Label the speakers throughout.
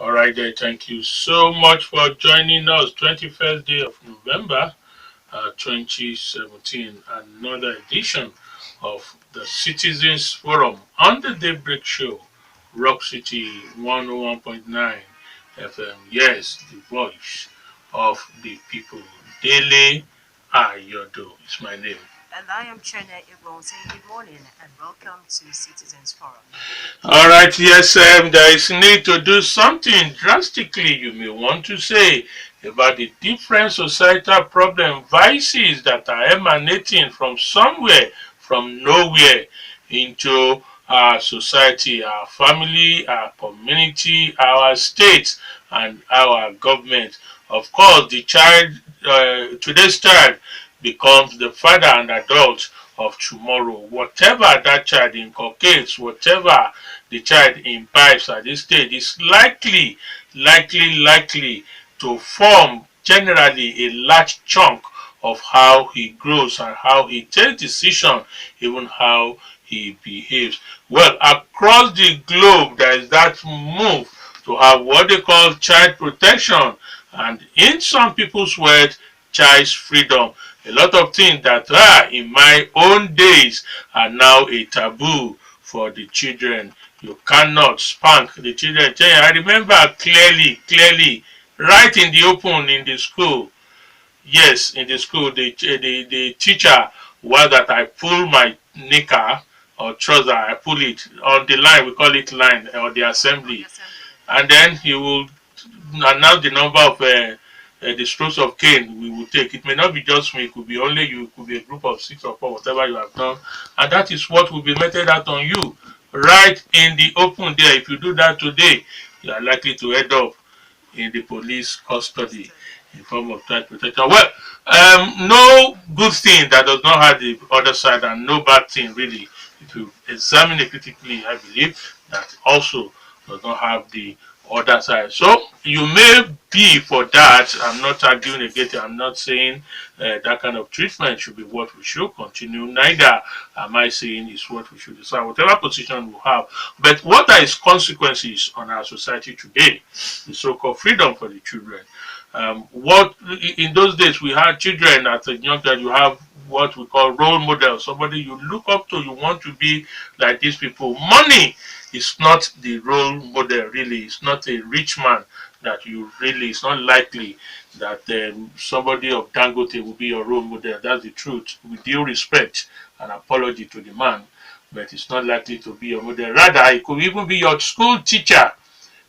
Speaker 1: All right, there. Thank you so much for joining us. 21st day of November, 2017. Another edition of the Citizens Forum on the Daybreak Show, Rock City 101.9 FM. Yes, the voice of the people. Dele Ayodo is my name.
Speaker 2: And I am Chienye Egwuonwu saying good morning and welcome to Citizens Forum.
Speaker 1: All right, yes, there is need to do something drastically, you may want to say, about the different societal problem vices that are emanating from somewhere, from nowhere, into our society, our family, our community, our state, and our government. Of course, today's child becomes the father and adult of tomorrow. Whatever that child inculcates, whatever the child imbibes at this stage is likely to form generally a large chunk of how he grows and how he takes decisions, even how he behaves. Well, across the globe, there is that move to have what they call child protection, and in some people's words, child's freedom. A lot of things that are in my own days are now a taboo for the children. You cannot spank the children. I remember clearly, right in the open in the school. Yes, in the school, the teacher was that I pull my knicker or trouser, I pull it on the line, we call it line, or the
Speaker 2: On
Speaker 1: assembly.
Speaker 2: the assembly,
Speaker 1: And then he will announce the number of the strokes of cane we will take. It may not be just me, it could be only you, it could be a group of 6 or 4, whatever you have done. And that is what will be meted out on you right in the open there. If you do that today, you are likely to end up in the police custody
Speaker 2: custody.
Speaker 1: in form of child protection. Well, no good thing that does not have the other side, and no bad thing really. If you examine it critically, I believe that also does not have the other side. So you may be for that. I'm not arguing against it. I'm not saying that kind of treatment should be what we should continue. Neither am I saying is what we should decide, whatever position we have. But what are its consequences on our society today? The so-called freedom for the children. What in those days we had children at a young age. You have what we call role model, somebody you look up to, you want to be like these people. Money is not the role model, really. It's not a rich man that you really, it's not likely that somebody of Dangote will be your role model. That's the truth. With due respect and apology to the man, but it's not likely to be your model. Rather, it could even be your school teacher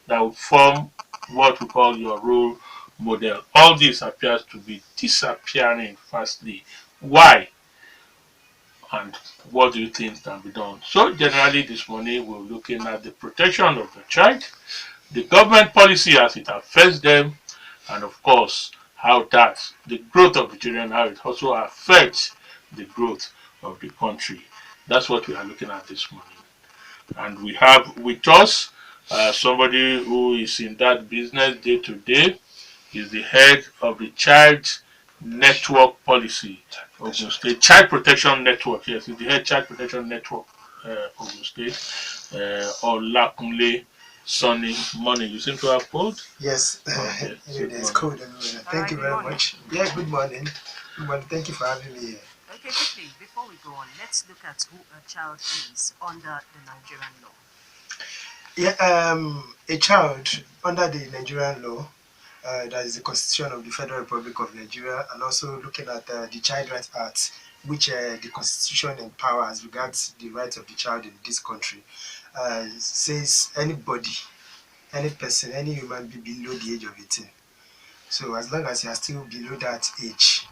Speaker 1: that will form what we call your role model. All this appears to be disappearing fastly. Why? And what do you think can be done? So generally this morning we're looking at the protection of the child, the government policy as it affects them, and of course how that the growth of the children, how it also affects the growth of the country. That's what we are looking at this morning. And we have with us somebody who is in that business day to day. He's the head of the Child Network Policy, Ogun State Child Protection Network. Yes, he's the head Child Protection Network, Ogun State. Olakunle Sanni. Morning. You seem to have cold.
Speaker 3: Yes,
Speaker 1: Okay.
Speaker 3: there's code everywhere.
Speaker 2: All
Speaker 3: Thank
Speaker 2: right,
Speaker 3: you
Speaker 2: good
Speaker 3: very
Speaker 2: morning.
Speaker 3: much. Yeah, good morning. Good morning. Thank you for having me here.
Speaker 2: Okay, quickly, before we go on, let's look at who a child is under the Nigerian law.
Speaker 3: Yeah, a child under the Nigerian law, that is the Constitution of the Federal Republic of Nigeria, and also looking at the Child Rights Act, which the Constitution empowers regards the rights of the child in this country, says anybody, any person, any human being below the age of 18. So as long as you are still below that age,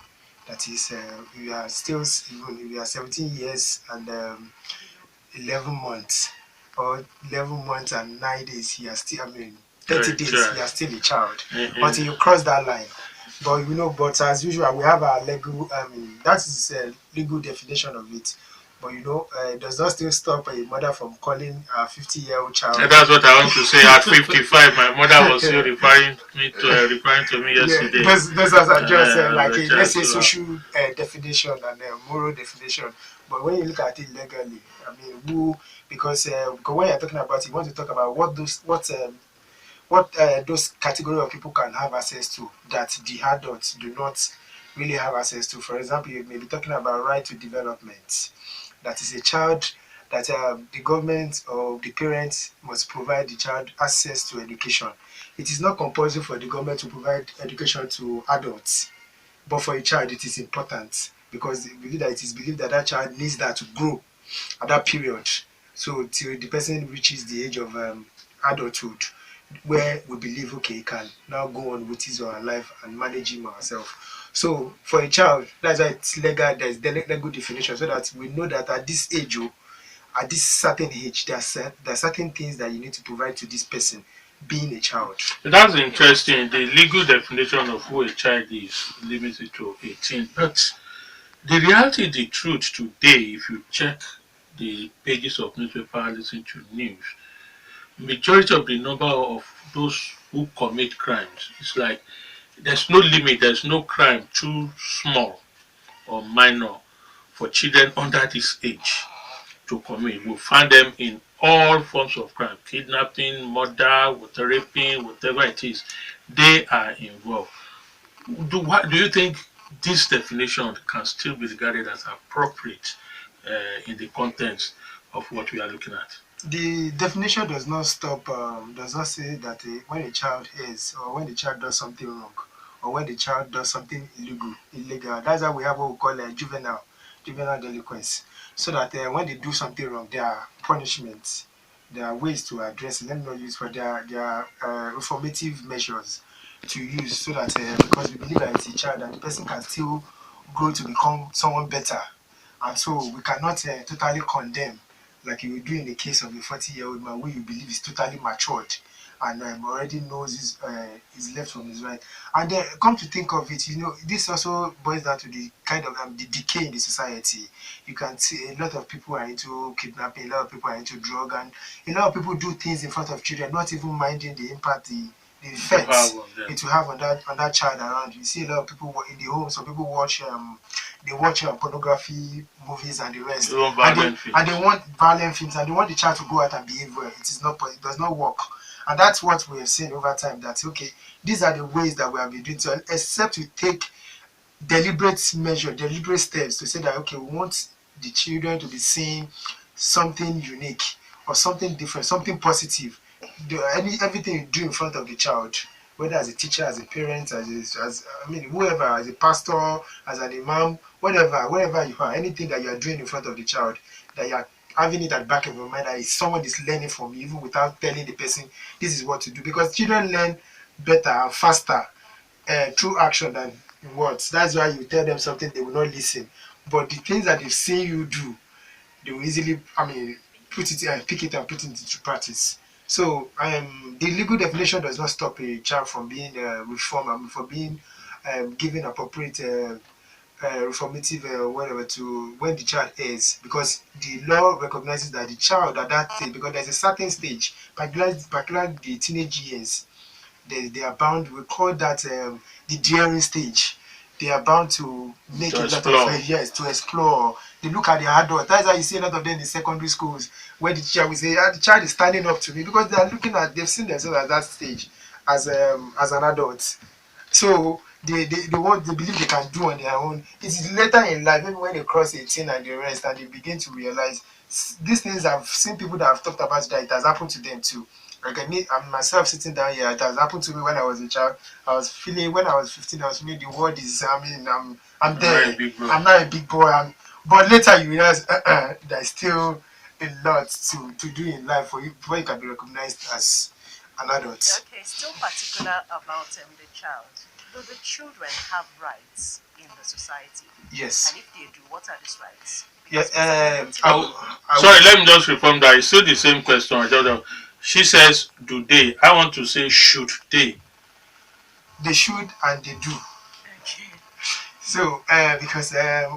Speaker 3: that is, we are still, even we are 17 years and 11 months, or 11 months and 9 days, you are still, 30 days, you are still a child until you cross that line. But but as usual, we have our legal, that is a legal definition of it. But it does not still stop a mother from calling a 50-year-old child.
Speaker 1: And that's what I want to say. At 55, my mother was still referring to me yesterday.
Speaker 3: Yeah, those are just let's say social definition and moral definition. But when you look at it legally, because when you're talking about it, you want to talk about what those category of people can have access to that the adults do not really have access to. For example, you may be talking about right to development. That is a child that the government or the parents must provide the child access to education. It is not compulsory for the government to provide education to adults, but for a child it is important because they believe that it is believed that that child needs that to grow at that period. So till the person reaches the age of adulthood, where we believe okay, he can now go on with his or her life and manage him or herself. So for a child, that's why it's legal. There's the legal definition, so that we know that at this age, oh, at this certain age, there are certain things that you need to provide to this person, being a child.
Speaker 1: That's interesting. The legal definition of who a child is limits it to 18. But the reality, the truth today, if you check the pages of newspaper, listen to news, majority of the number of those who commit crimes, it's like there's no limit, there's no crime too small or minor for children under this age to commit. We find them in all forms of crime, kidnapping, murder, raping, whatever it is, they are involved. Do you think this definition can still be regarded as appropriate in the context of what we are looking at?
Speaker 3: The definition does not stop, does not say that when a child is, or when the child does something wrong, or when the child does something illegal. That's why we have what we call juvenile delinquents. So that when they do something wrong, there are punishments, there are ways to address it. Let me not use, but there are reformative measures to use, so that because we believe that it's a child and the person can still grow to become someone better, and so we cannot totally condemn like you would do in the case of a 40-year-old man who you believe is totally matured and already knows his left from his right. And then come to think of it, this also boils down to the kind of the decay in the society. You can see a lot of people are into kidnapping, a lot of people are into drug, and a lot of people do things in front of children, not even minding the impact, the effects it will have on that child around. You see a lot of people in the home. Some people watch pornography movies and the rest, and they want violent films, and they want the child to go out and behave well. It does not work, and that's what we have seen over time. That okay, these are the ways that we have been doing. So except we take deliberate steps to say that okay, we want the children to be seeing something unique or something different, something positive. Everything you do in front of the child, whether as a teacher, as a parent, as I mean, whoever, as a pastor, as an imam, wherever you are, anything that you are doing in front of the child, that you are having it at the back of your mind that someone is learning from you, even without telling the person this is what to do. Because children learn better and faster through action than in words. That's why you tell them something, they will not listen. But the things that they've seen you do, they will easily, put it and pick it and put it into practice. So the legal definition does not stop a child from being reformed, from being given appropriate reformative whatever to when the child is, because the law recognizes that the child at that stage, because there's a certain stage, particularly the teenage years, they are bound. We call that the daring stage. They are bound to make a lot of yes to explore. They look at the adult. That's why you see a lot of them in secondary schools where the teacher will say, the child is standing up to me, because they are looking at, they've seen themselves at that stage as an adult. So they believe they can do on their own. It is later in life, maybe when they cross 18 and the rest, and they begin to realize these things. I've seen people that have talked about that it has happened to them too. Like I'm myself sitting down here, it has happened to me when I was a child. I was feeling when I was 15, I was feeling the world is. I'm there. I'm not a big boy. But later you realize there's still a lot to do in life for you before you can be recognized as an adult.
Speaker 2: Okay, still particular about the child. Do the children have rights in the society?
Speaker 3: Yes.
Speaker 2: And if they do, what are these rights?
Speaker 3: Yes.
Speaker 1: Sorry, let me just reform that. It's still the same question. She says, do they? I want to say, should they?
Speaker 3: They should and they do.
Speaker 2: Okay.
Speaker 3: So, because I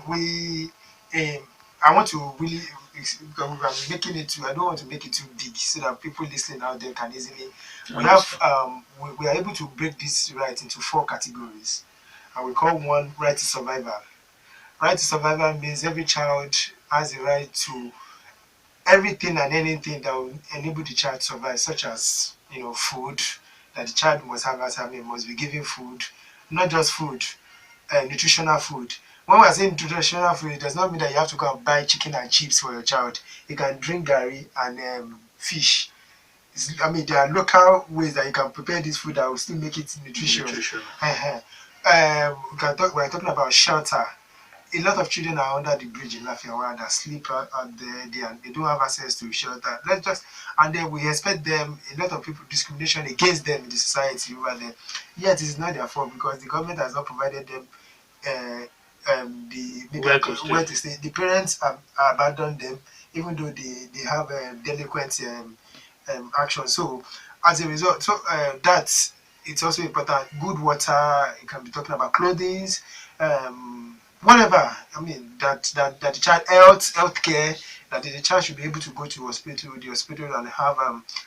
Speaker 3: want to really, because I'm making it too, I don't want to make it too big so that people listening out there can easily. We are able to break this right into 4 categories, and we call one right to survival. Right to survival means every child has a right to everything and anything that will enable the child to survive, such as food, that the child must have as must be given food, not just food, nutritional food. When we're saying nutritional food, it does not mean that you have to go and buy chicken and chips for your child. You can drink gari and fish. There are local ways that you can prepare this food that will still make it nutritious.
Speaker 1: Nutrition.
Speaker 3: We're talking about shelter. A lot of children are under the bridge in Lafiawa that sleep out there, and they don't have access to shelter. And then we expect them, a lot of people, discrimination against them in the society over there. Yet it is not their fault because the government has not provided them where to stay. The parents have abandoned them, even though they have delinquent action. So as a result, that it's also important. Good water. You can be talking about clothing, whatever. That the child health care. That the child should be able to go to the hospital and have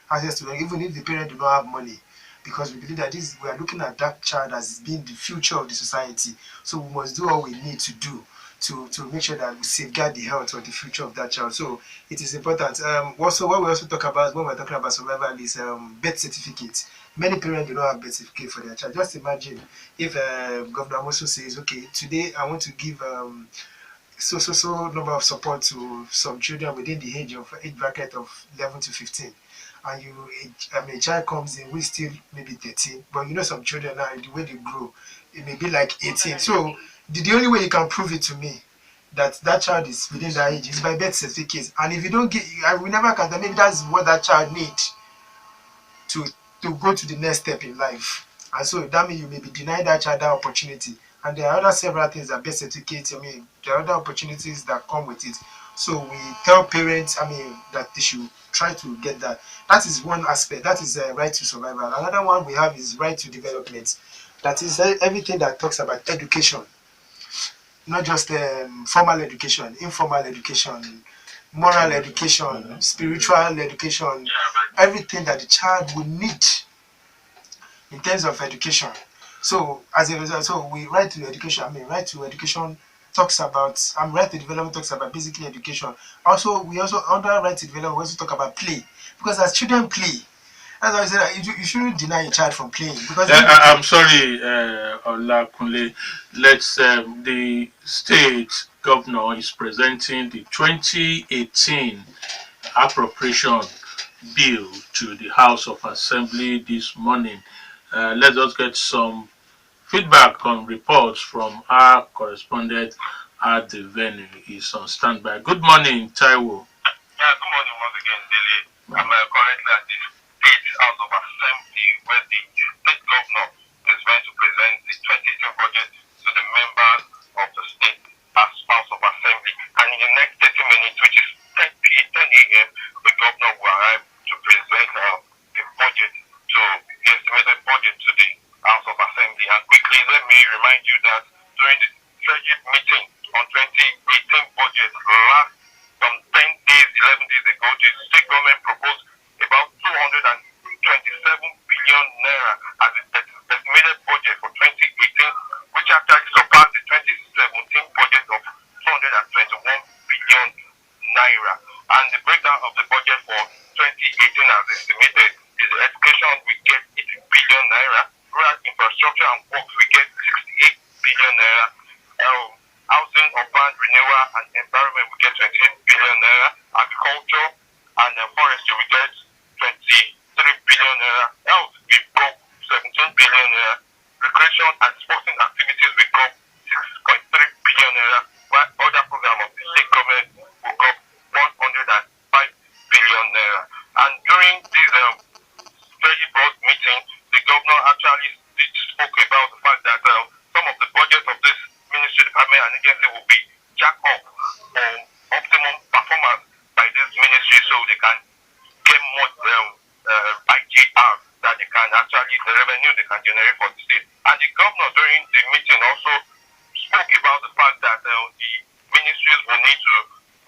Speaker 3: access to it, even if the parent do not have money, because we believe that we are looking at that child as being the future of the society. So we must do all we need to do to make sure that we safeguard the health or the future of that child. So it is important. Also, what we also talk about when we're talking about survival is birth certificates. Many parents do not have birth certificate for their child. Just imagine if Governor Amosu says, okay, today I want to give so number of support to some children within the age bracket of 11 to 15, and a child comes in who is still maybe 13, but some children now, the way they grow, it may be like 18. So the only way you can prove it to me that child is within that age is by birth certificate. And if you don't get, we never can tell, maybe that's what that child needs to go to the next step in life. And so that means you may be denying that child that opportunity. And there are other several things that birth certificates, there are other opportunities that come with it. So we tell parents, that they should try to get that. That is one aspect. That is right to survival. Another one we have is right to development. That is everything that talks about education, not just formal education, informal education, moral education, spiritual education, everything that the child will need in terms of education. So as a result, so we right to education. Right to education talks about. Right to development talks about basically education. Also, we also under right to development we also talk about play, because as children play, that's why I said that you shouldn't deny a child from playing, because
Speaker 1: I'm sorry, Olakunle. The state governor is presenting the 2018 appropriation bill to the House of Assembly this morning. Let us get some feedback on reports from our correspondent at the venue. Is on standby. Good morning, Taiwo.
Speaker 4: Yeah, good morning once again, Dele. I'm currently at the State House of Assembly where the state governor is going to present the 2018 budget to the members of the state House of Assembly. And in the next 30 minutes, which is 10 a.m., the governor will arrive to present the budget to the estimated budget to the House of Assembly. And quickly, let me remind you that during the strategic meeting on 2018 budget last some 10 days, 11 days ago, the state government proposed about 227 billion naira as the estimated budget for 2018, which actually surpassed the 2017 budget of 221 billion naira. And the breakdown of the budget for 2018 as estimated is the education we get 80 billion naira, rural infrastructure and works we get 68 billion naira, housing, urban renewal and environment we get 28 billion naira, agriculture and forestry we get 23 billion naira, health we got 17 billion naira, recreation and sporting activities we got 6.3 billion naira, while other programs of the state government will got 105 billion naira. And during this very broad meeting, the governor actually spoke about the fact that some of the budgets of this ministry, department and agency will be jacked up for optimum performance by this ministry so they can get more IGR that they can actually, the revenue they can generate for the state. And the governor during the meeting also spoke about the fact that the ministries will need to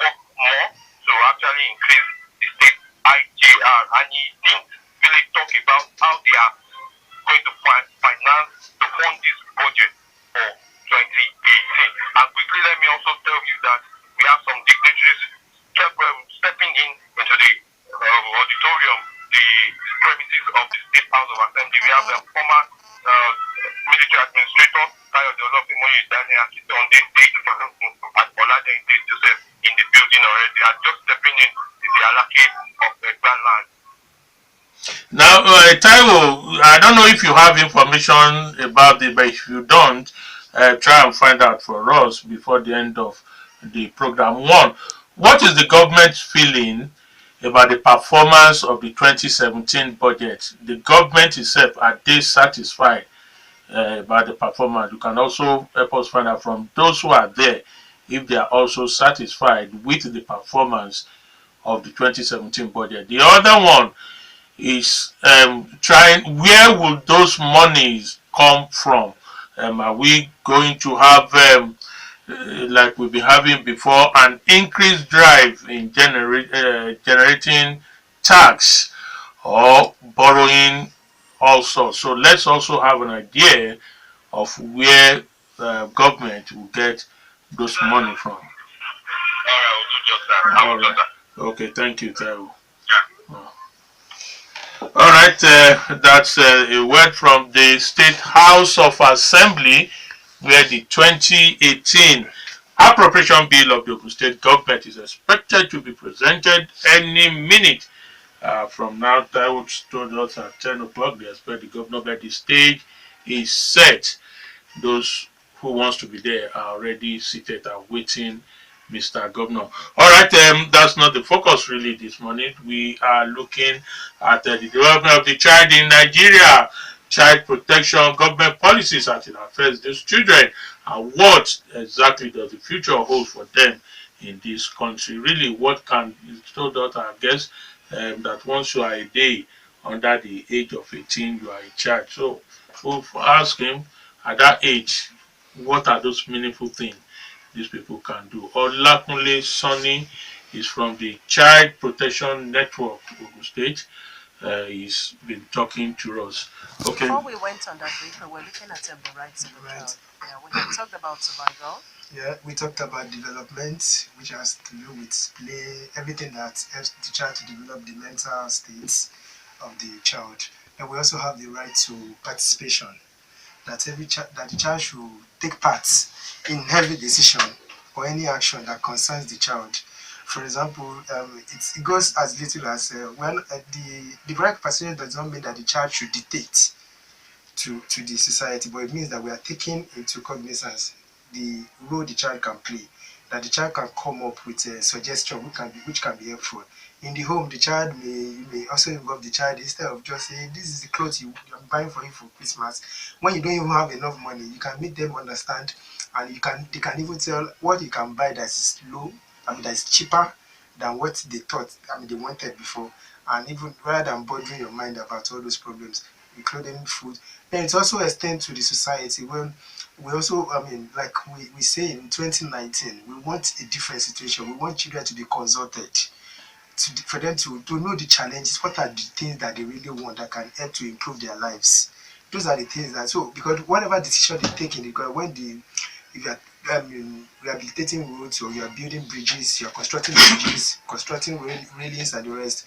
Speaker 4: work more to actually increase the state IGR. And he didn't really talk about how they are going to finance to fund this budget for 2018. And quickly, let me also tell you that we have some dignitaries stepping into the auditorium, the premises of the State House of Assembly. We have the former military administrator, Ayodo on this stage, and Olakunle Joseph in the building already. Are just stepping in the allocate of the land.
Speaker 1: Now, Taiwo, I don't know if you have information about it, but if you don't, try and find out for us before the end of the program. One, what is the government's feeling about the performance of the 2017 budget? The government itself, are they satisfied about the performance? You can also help us find out from those who are there if they are also satisfied with the performance of the 2017 budget. The other one is trying, where will those monies come from? Are we going to have, like we've been having before, an increased drive in generating tax or borrowing also? So let's also have an idea of where government will get those money from.
Speaker 4: All right, we'll do just that.
Speaker 1: All right. Okay, thank you, Taiwo. All right, that's a word from the State House of Assembly, where the 2018 appropriation bill of the Ogun State government is expected to be presented any minute. From now, Taiwo told us at 10 o'clock, they expect the governor, but the stage is set. Those who wants to be there are already seated and waiting, Mr. Governor. All right, that's not the focus really this morning. We are looking at the development of the child in Nigeria, child protection, government policies as it affects these children, and what exactly does the future hold for them in this country. Really, what can you told us, I guess, that once you are a day under the age of 18, you are a child. So we'll ask him at that age, what are those meaningful things these people can do? Olakunle Sanni is from the Child Protection Network, Ogun State. He's been talking to us. Okay.
Speaker 2: Before we went on that break, we were looking at the rights of the child. Yeah, we had talked about survival.
Speaker 3: Yeah, we talked about development, which has to do with play, everything that helps the child to develop the mental states of the child. And we also have the right to participation, that that the child should take part in every decision or any action that concerns the child. For example, it goes as little as when the right participation does not mean that the child should dictate to the society, but it means that we are taking into cognizance the role the child can play, that the child can come up with a suggestion which can be helpful. In the home, the child may also involve the child instead of just saying, this is the clothes I'm buying for you for Christmas. When you don't even have enough money, you can make them understand, and they can even tell what you can buy that is low, that is cheaper than what they thought, they wanted before. And even rather than bothering your mind about all those problems, including food, then it also extends to the society. When we also, like we say in 2019, we want a different situation. We want children to be consulted, for them to know the challenges. What are the things that they really want that can help to improve their lives? Those are the things that, so because whatever decision they take in the when the if you are rehabilitating roads, or you are building bridges, you are constructing bridges, constructing railings and the rest,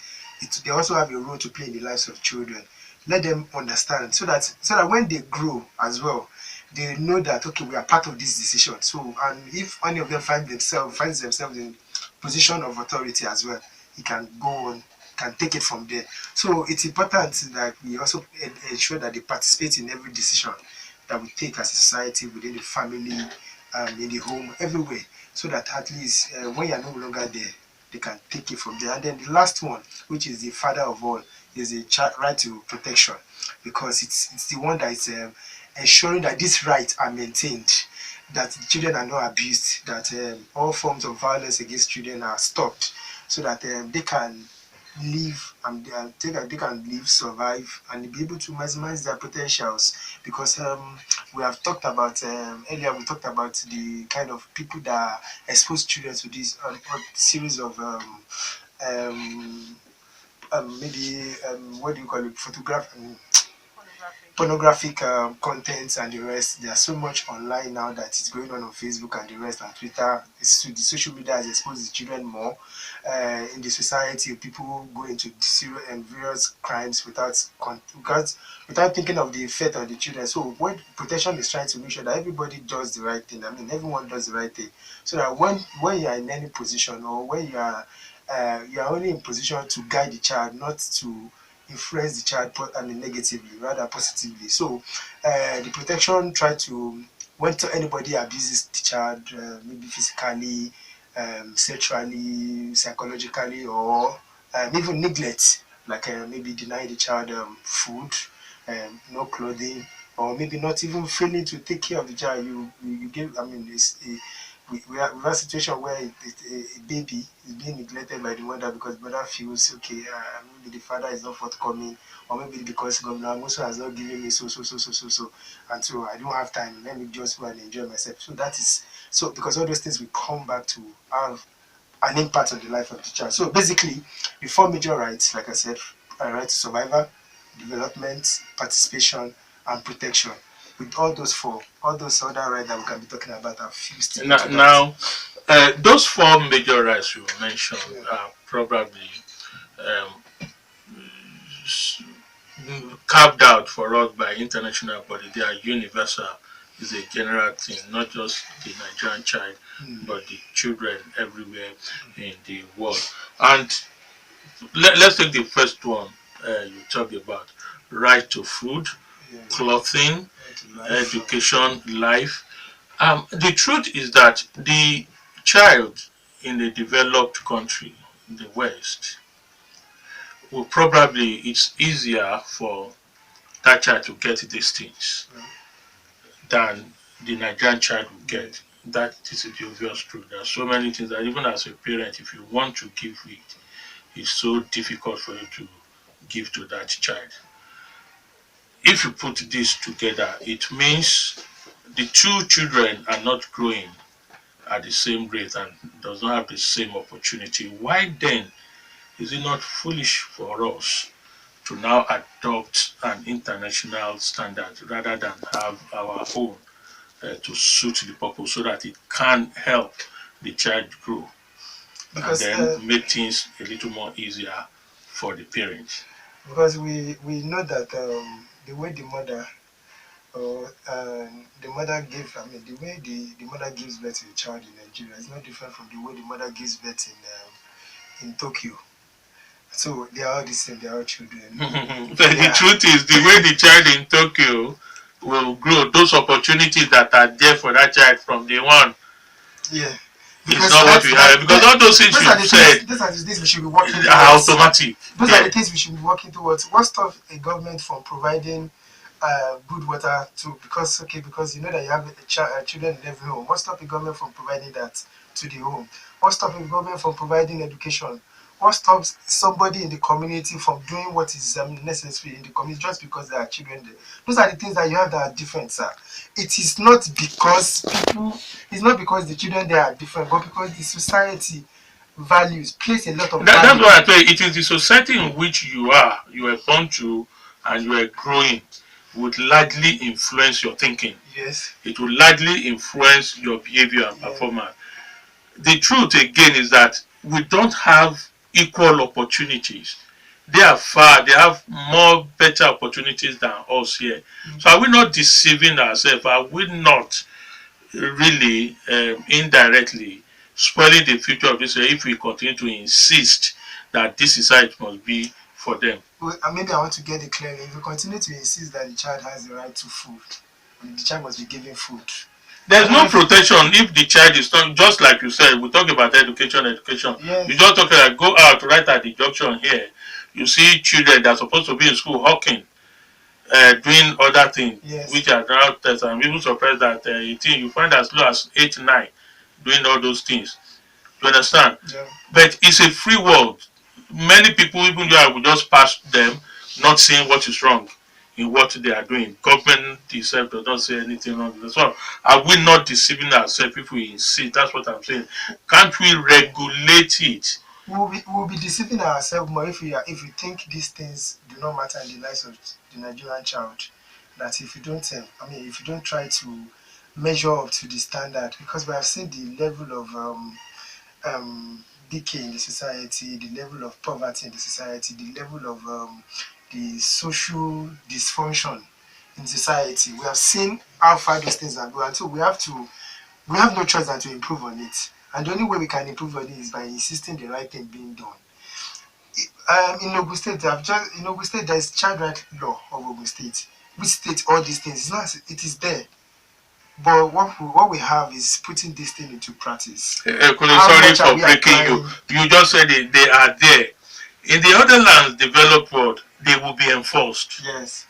Speaker 3: they also have a role to play in the lives of children. Let them understand, so that when they grow as well, they know that, okay, we are part of this decision. So, and if any of them finds themselves in position of authority as well, he can go on, can take it from there. So it's important that we also ensure that they participate in every decision that we take as a society, within the family, in the home, everywhere, so that at least when you are no longer there, they can take it from there. And then the last one, which is the father of all, is the right to protection, because it's the one that is ensuring that these rights are maintained, that children are not abused, that all forms of violence against children are stopped, so that they can live, and they can live, survive, and be able to maximize their potentials. Because we have talked about earlier, we talked about the kind of people that expose children to this series of maybe what do you call it, photograph, pornographic contents and the rest. There's so much online now that is going on Facebook and the rest, and Twitter. The social media has exposed the children more. In the society, people go into serious and various crimes without thinking of the effect on the children. So when protection is trying to make sure that everybody does the right thing, I mean everyone does the right thing, so that when you are in any position, or when you are only in position to guide the child, not to influence the child negatively, rather positively. So the protection try to, when anybody abuses the child, maybe physically, sexually, psychologically, or even neglect, like maybe deny the child food, no clothing, or maybe not even failing to take care of the child. You give, I mean, we have a situation where a baby is being neglected by the mother because the mother feels okay, maybe the father is not forthcoming, or maybe because Governor Amoso has not given me so, and so I don't have time. Let me just go and enjoy myself. So that is so, because all those things will come back to have an impact on the life of the child. So basically, the four major rights, like I said, right to survival, development, participation, and protection. With all those four, all those other rights that we can be talking about are fused into that.
Speaker 1: Now, those four major rights you mentioned are probably um, carved out for us by international body. They are universal. It's a general thing, not just the Nigerian child, but the children everywhere in the world. And let's take the first one you talked about: right to food, clothing, education, life. The truth is that the child in a developed country in the West will probably, it's easier for that child to get these things than the Nigerian child will get. That is the obvious truth. There are so many things that even as a parent, if you want to give it, it's so difficult for you to give to that child. If you put this together, it means the two children are not growing at the same rate and does not have the same opportunity. Why then is it not foolish for us to now adopt an international standard rather than have our own to suit the purpose, so that it can help the child grow,
Speaker 3: Because
Speaker 1: and then make things a little more easier for the parents?
Speaker 3: because we know that the way the mother, or the mother gives, I mean, the way the mother gives birth to a child in Nigeria is not different from the way the mother gives birth in Tokyo. So they are all the same. They are all children.
Speaker 1: But the truth is, the way the child in Tokyo will grow, those opportunities that are there for that child from day one,
Speaker 3: Yeah.
Speaker 1: it's not what we have. Because all those things you said
Speaker 3: those are the things we should be working
Speaker 1: are
Speaker 3: towards.
Speaker 1: automatic.
Speaker 3: Those are the things we should be working towards. What stops a government from providing good water to, because you know that you have children in every home. What stops a government from providing that to the home? What stops a government from providing education? What stops somebody in the community from doing what is necessary in the community just because there are children there? Those are the things that you have that are different, sir. It is not because people, it's not because the children there are different, but because the society values place a lot of
Speaker 1: That's
Speaker 3: value.
Speaker 1: why I tell you, it is the society in which you were born to, and you are growing, would largely influence your thinking.
Speaker 3: Yes.
Speaker 1: It will largely influence your behavior and performance. The truth again is that we don't have equal opportunities. They have more better opportunities than us here. So are we not deceiving ourselves? Are we not really indirectly spoiling the future of this if we continue to insist that this is how it must be for them?
Speaker 3: Well, maybe I want to get it clear. If you continue to insist that the child has the right to food, the child must be given food.
Speaker 1: There's no protection if the child is not, just like you said, we talk about education.
Speaker 3: Yes.
Speaker 1: You just talk about go out right at the junction here. You see children that are supposed to be in school hawking, doing other things,
Speaker 3: Yes.
Speaker 1: which are around test, and people surprised that 18, you find as low as 8, 9 doing all those things. You understand?
Speaker 3: Yeah.
Speaker 1: But it's a free world. Many people, even though I will just pass them, not seeing what is wrong in what they are doing. Government itself does not say anything wrong. So are we not deceiving ourselves if we insist? That's what I'm saying. Can't we regulate it?
Speaker 3: We'll be deceiving ourselves more if we think these things do not matter in the lives of the Nigerian child, that if you don't, if you don't try to measure up to the standard, because we have seen the level of decay in the society, the level of poverty in the society, the level of the social dysfunction in society. We have seen how far those things are going. So we have no choice than to improve on it. And the only way we can improve on it is by insisting the right thing being done. In Ogun State, in Ogun State, there is child right law of Ogun State, which states all these things. It's not, it is there. But what we have is putting this thing into practice.
Speaker 1: Sorry for breaking you. You just said they are there. In the other lands, developed world, they will be enforced.
Speaker 3: Yes.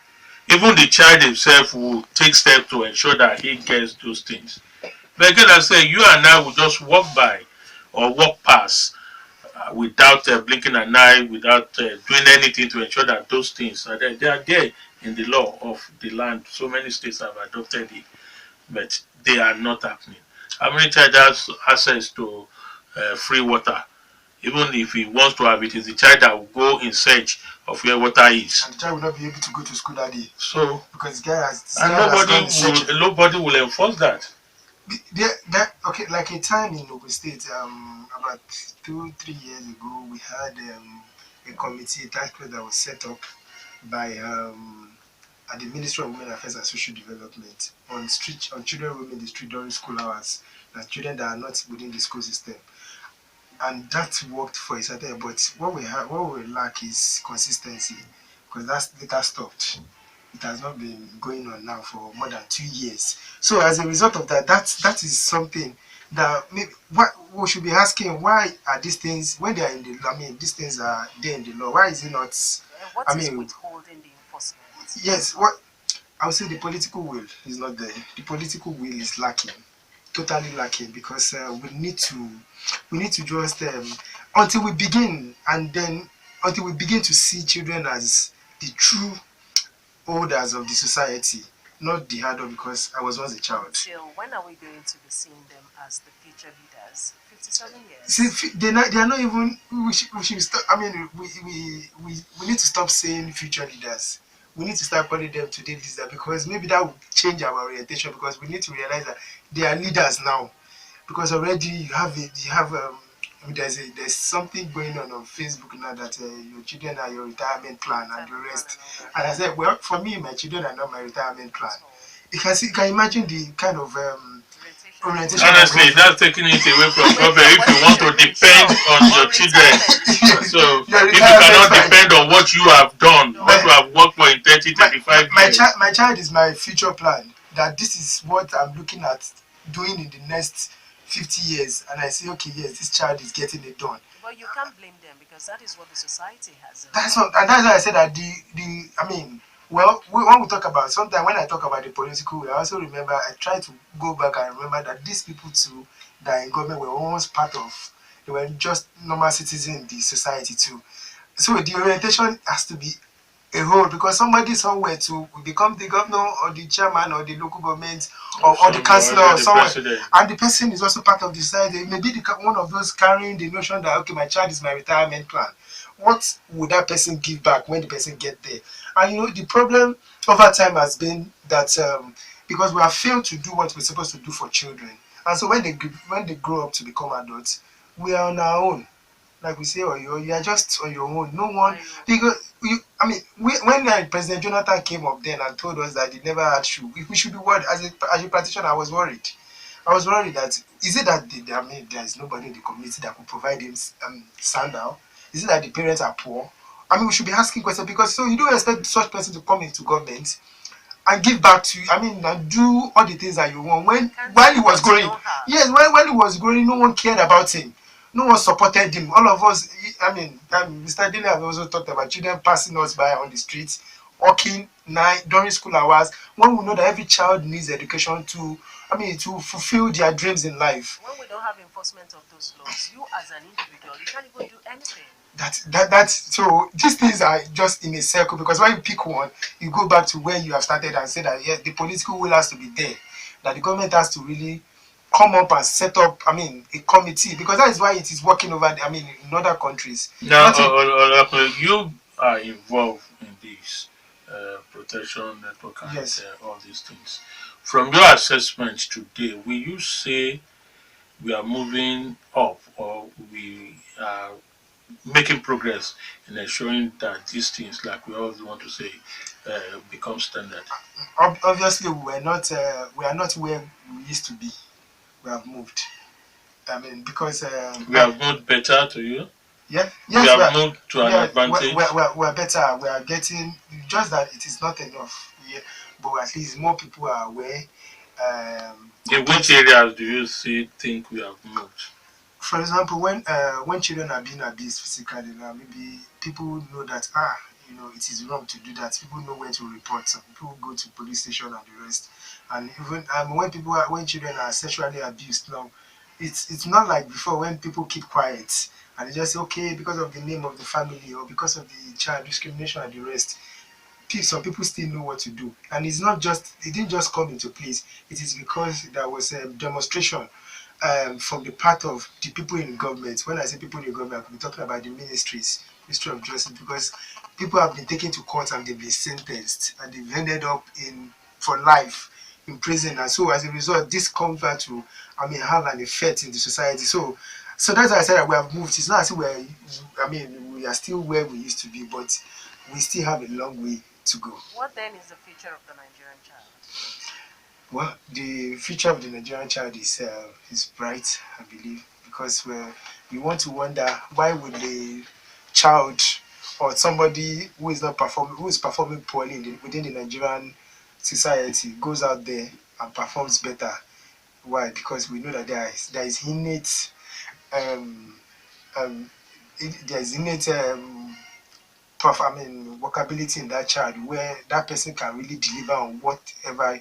Speaker 1: Even the child himself will take steps to ensure that he gets those things. But again, I say, you and I will just walk by or walk past without blinking an eye, without doing anything to ensure that those things are there. They are there in the law of the land. So many states have adopted it, but they are not happening. How many child has access to free water? Even if he wants to have it, is the child that will go in search of where water is.
Speaker 3: And the child will not be able to go to school that day.
Speaker 1: So,
Speaker 3: because the guy has,
Speaker 1: nobody will enforce that.
Speaker 3: Okay, like a time in Ogun State, about 2-3 years ago, we had a committee, a task force that was set up by at the Ministry of Women Affairs and Social Development on children roaming the street during school hours, that children that are not within the school system. And that worked for a certain, but what we lack is consistency, because that's later stopped. It has not been going on now for more than 2 years. So as a result of that, that is something that maybe what we should be asking: why are these things, when they are in the law? I mean, these things are there in the law. Why is it not?
Speaker 2: What is withholding the enforcement?
Speaker 3: Yes, what I would say, the political will is not there. The political will is lacking, totally lacking, because we need to just until we begin, and then until we begin to see children as the true holders of the society, not the adult, because I was once a child.
Speaker 2: Until when are we going to be seeing them as the future leaders? 57 years.
Speaker 3: See, they are not even. We should stop. I mean, we need to stop saying future leaders. We need to start calling them today leaders, because maybe that will change our orientation. Because we need to realize that they are leaders now. Because already you have there's something going on Facebook now that your children are your retirement plan and the rest. And I said, well, for me, my children are not my retirement plan. You can imagine the kind of orientation.
Speaker 1: Honestly, that's taking it away from government. If you want to depend on your children, so if you cannot depend on what you have done, what you have worked for in 30-35 years.
Speaker 3: My child is my future plan. That this is what I'm looking at doing in the next 50 years, and I say, okay, yes, this child is getting it done.
Speaker 2: But you can't blame them, because that is what the society has.
Speaker 3: That's why I said that when we talk about, sometimes when I talk about the political, I also remember, I try to go back and remember that these people too, that are in government, were almost they were just normal citizens in the society too. So the orientation has to be a whole, because somebody somewhere to become the governor or the chairman or the local government or the councillor or somewhere, and the person is also part of the society. Maybe one of those carrying the notion that, okay, my child is my retirement plan. What would that person give back when the person get there? And the problem over time has been that because we have failed to do what we're supposed to do for children, and so when they grow up to become adults, we are on our own. Like we say, you are just on your own. No one, because when President Jonathan came up then and told us that he never had shoe, we should be worried. As a practitioner, I was worried. I was worried that, is it that there is nobody in the community that could provide him sandal? Is it that the parents are poor? We should be asking questions, because so you don't expect such person to come into government and give back to you. And do all the things that you want while he was growing. Yes, while he was growing, no one cared about him. No one supported him. All of us, Mr. Dele have also talked about children passing us by on the streets, walking night during school hours, when we know that every child needs education to fulfill their dreams in life.
Speaker 2: When we don't have enforcement of those laws, you as an individual, you can't even do anything.
Speaker 3: That's so these things are just in a circle, because when you pick one, you go back to where you have started and say that, yes, the political will has to be there, that the government has to really come up and set up a committee, because that is why it is working over in other countries.
Speaker 1: Now you are involved in this. protection network and
Speaker 3: Yes.
Speaker 1: all these things. From your assessment today, will you say we are moving up or we are making progress in ensuring that these things, like we always want to say, become standard?
Speaker 3: Obviously, we are not where we used to be. We have moved. I mean, because
Speaker 1: We have moved better to you.
Speaker 3: yeah,
Speaker 1: We
Speaker 3: yes,
Speaker 1: have moved to an
Speaker 3: yeah,
Speaker 1: advantage.
Speaker 3: we're better. We are getting, just that it is not enough. Yeah, but at least more people are aware.
Speaker 1: In
Speaker 3: Compared
Speaker 1: which
Speaker 3: to,
Speaker 1: areas do you think we have moved?
Speaker 3: for example, when children are being abused physically, now maybe people know that it is wrong to do that. People know where to report. Some people go to police station and the rest. And even when children are sexually abused now, it's not like before when people keep quiet and they just say okay because of the name of the family or because of the child discrimination and the rest. Some people still know what to do, and it didn't just come into place. It is because there was a demonstration from the part of the people in government. When I say people in government, I'm talking about the Ministry of Justice, because people have been taken to court and they've been sentenced and they've ended up in for life in prison. And so as a result, this comes back to have an effect in the society. So that's why I said that we have moved. It's not as if we are still where we used to be, but we still have a long way to go.
Speaker 2: What then is the future of the Nigerian child?
Speaker 3: Well, the future of the Nigerian child is bright, I believe, because we want to wonder why would a child or somebody who is performing poorly within the Nigerian society goes out there and performs better. Why? Because we know that there is innate um, um, there is innate workability in that child where that person can really deliver on whatever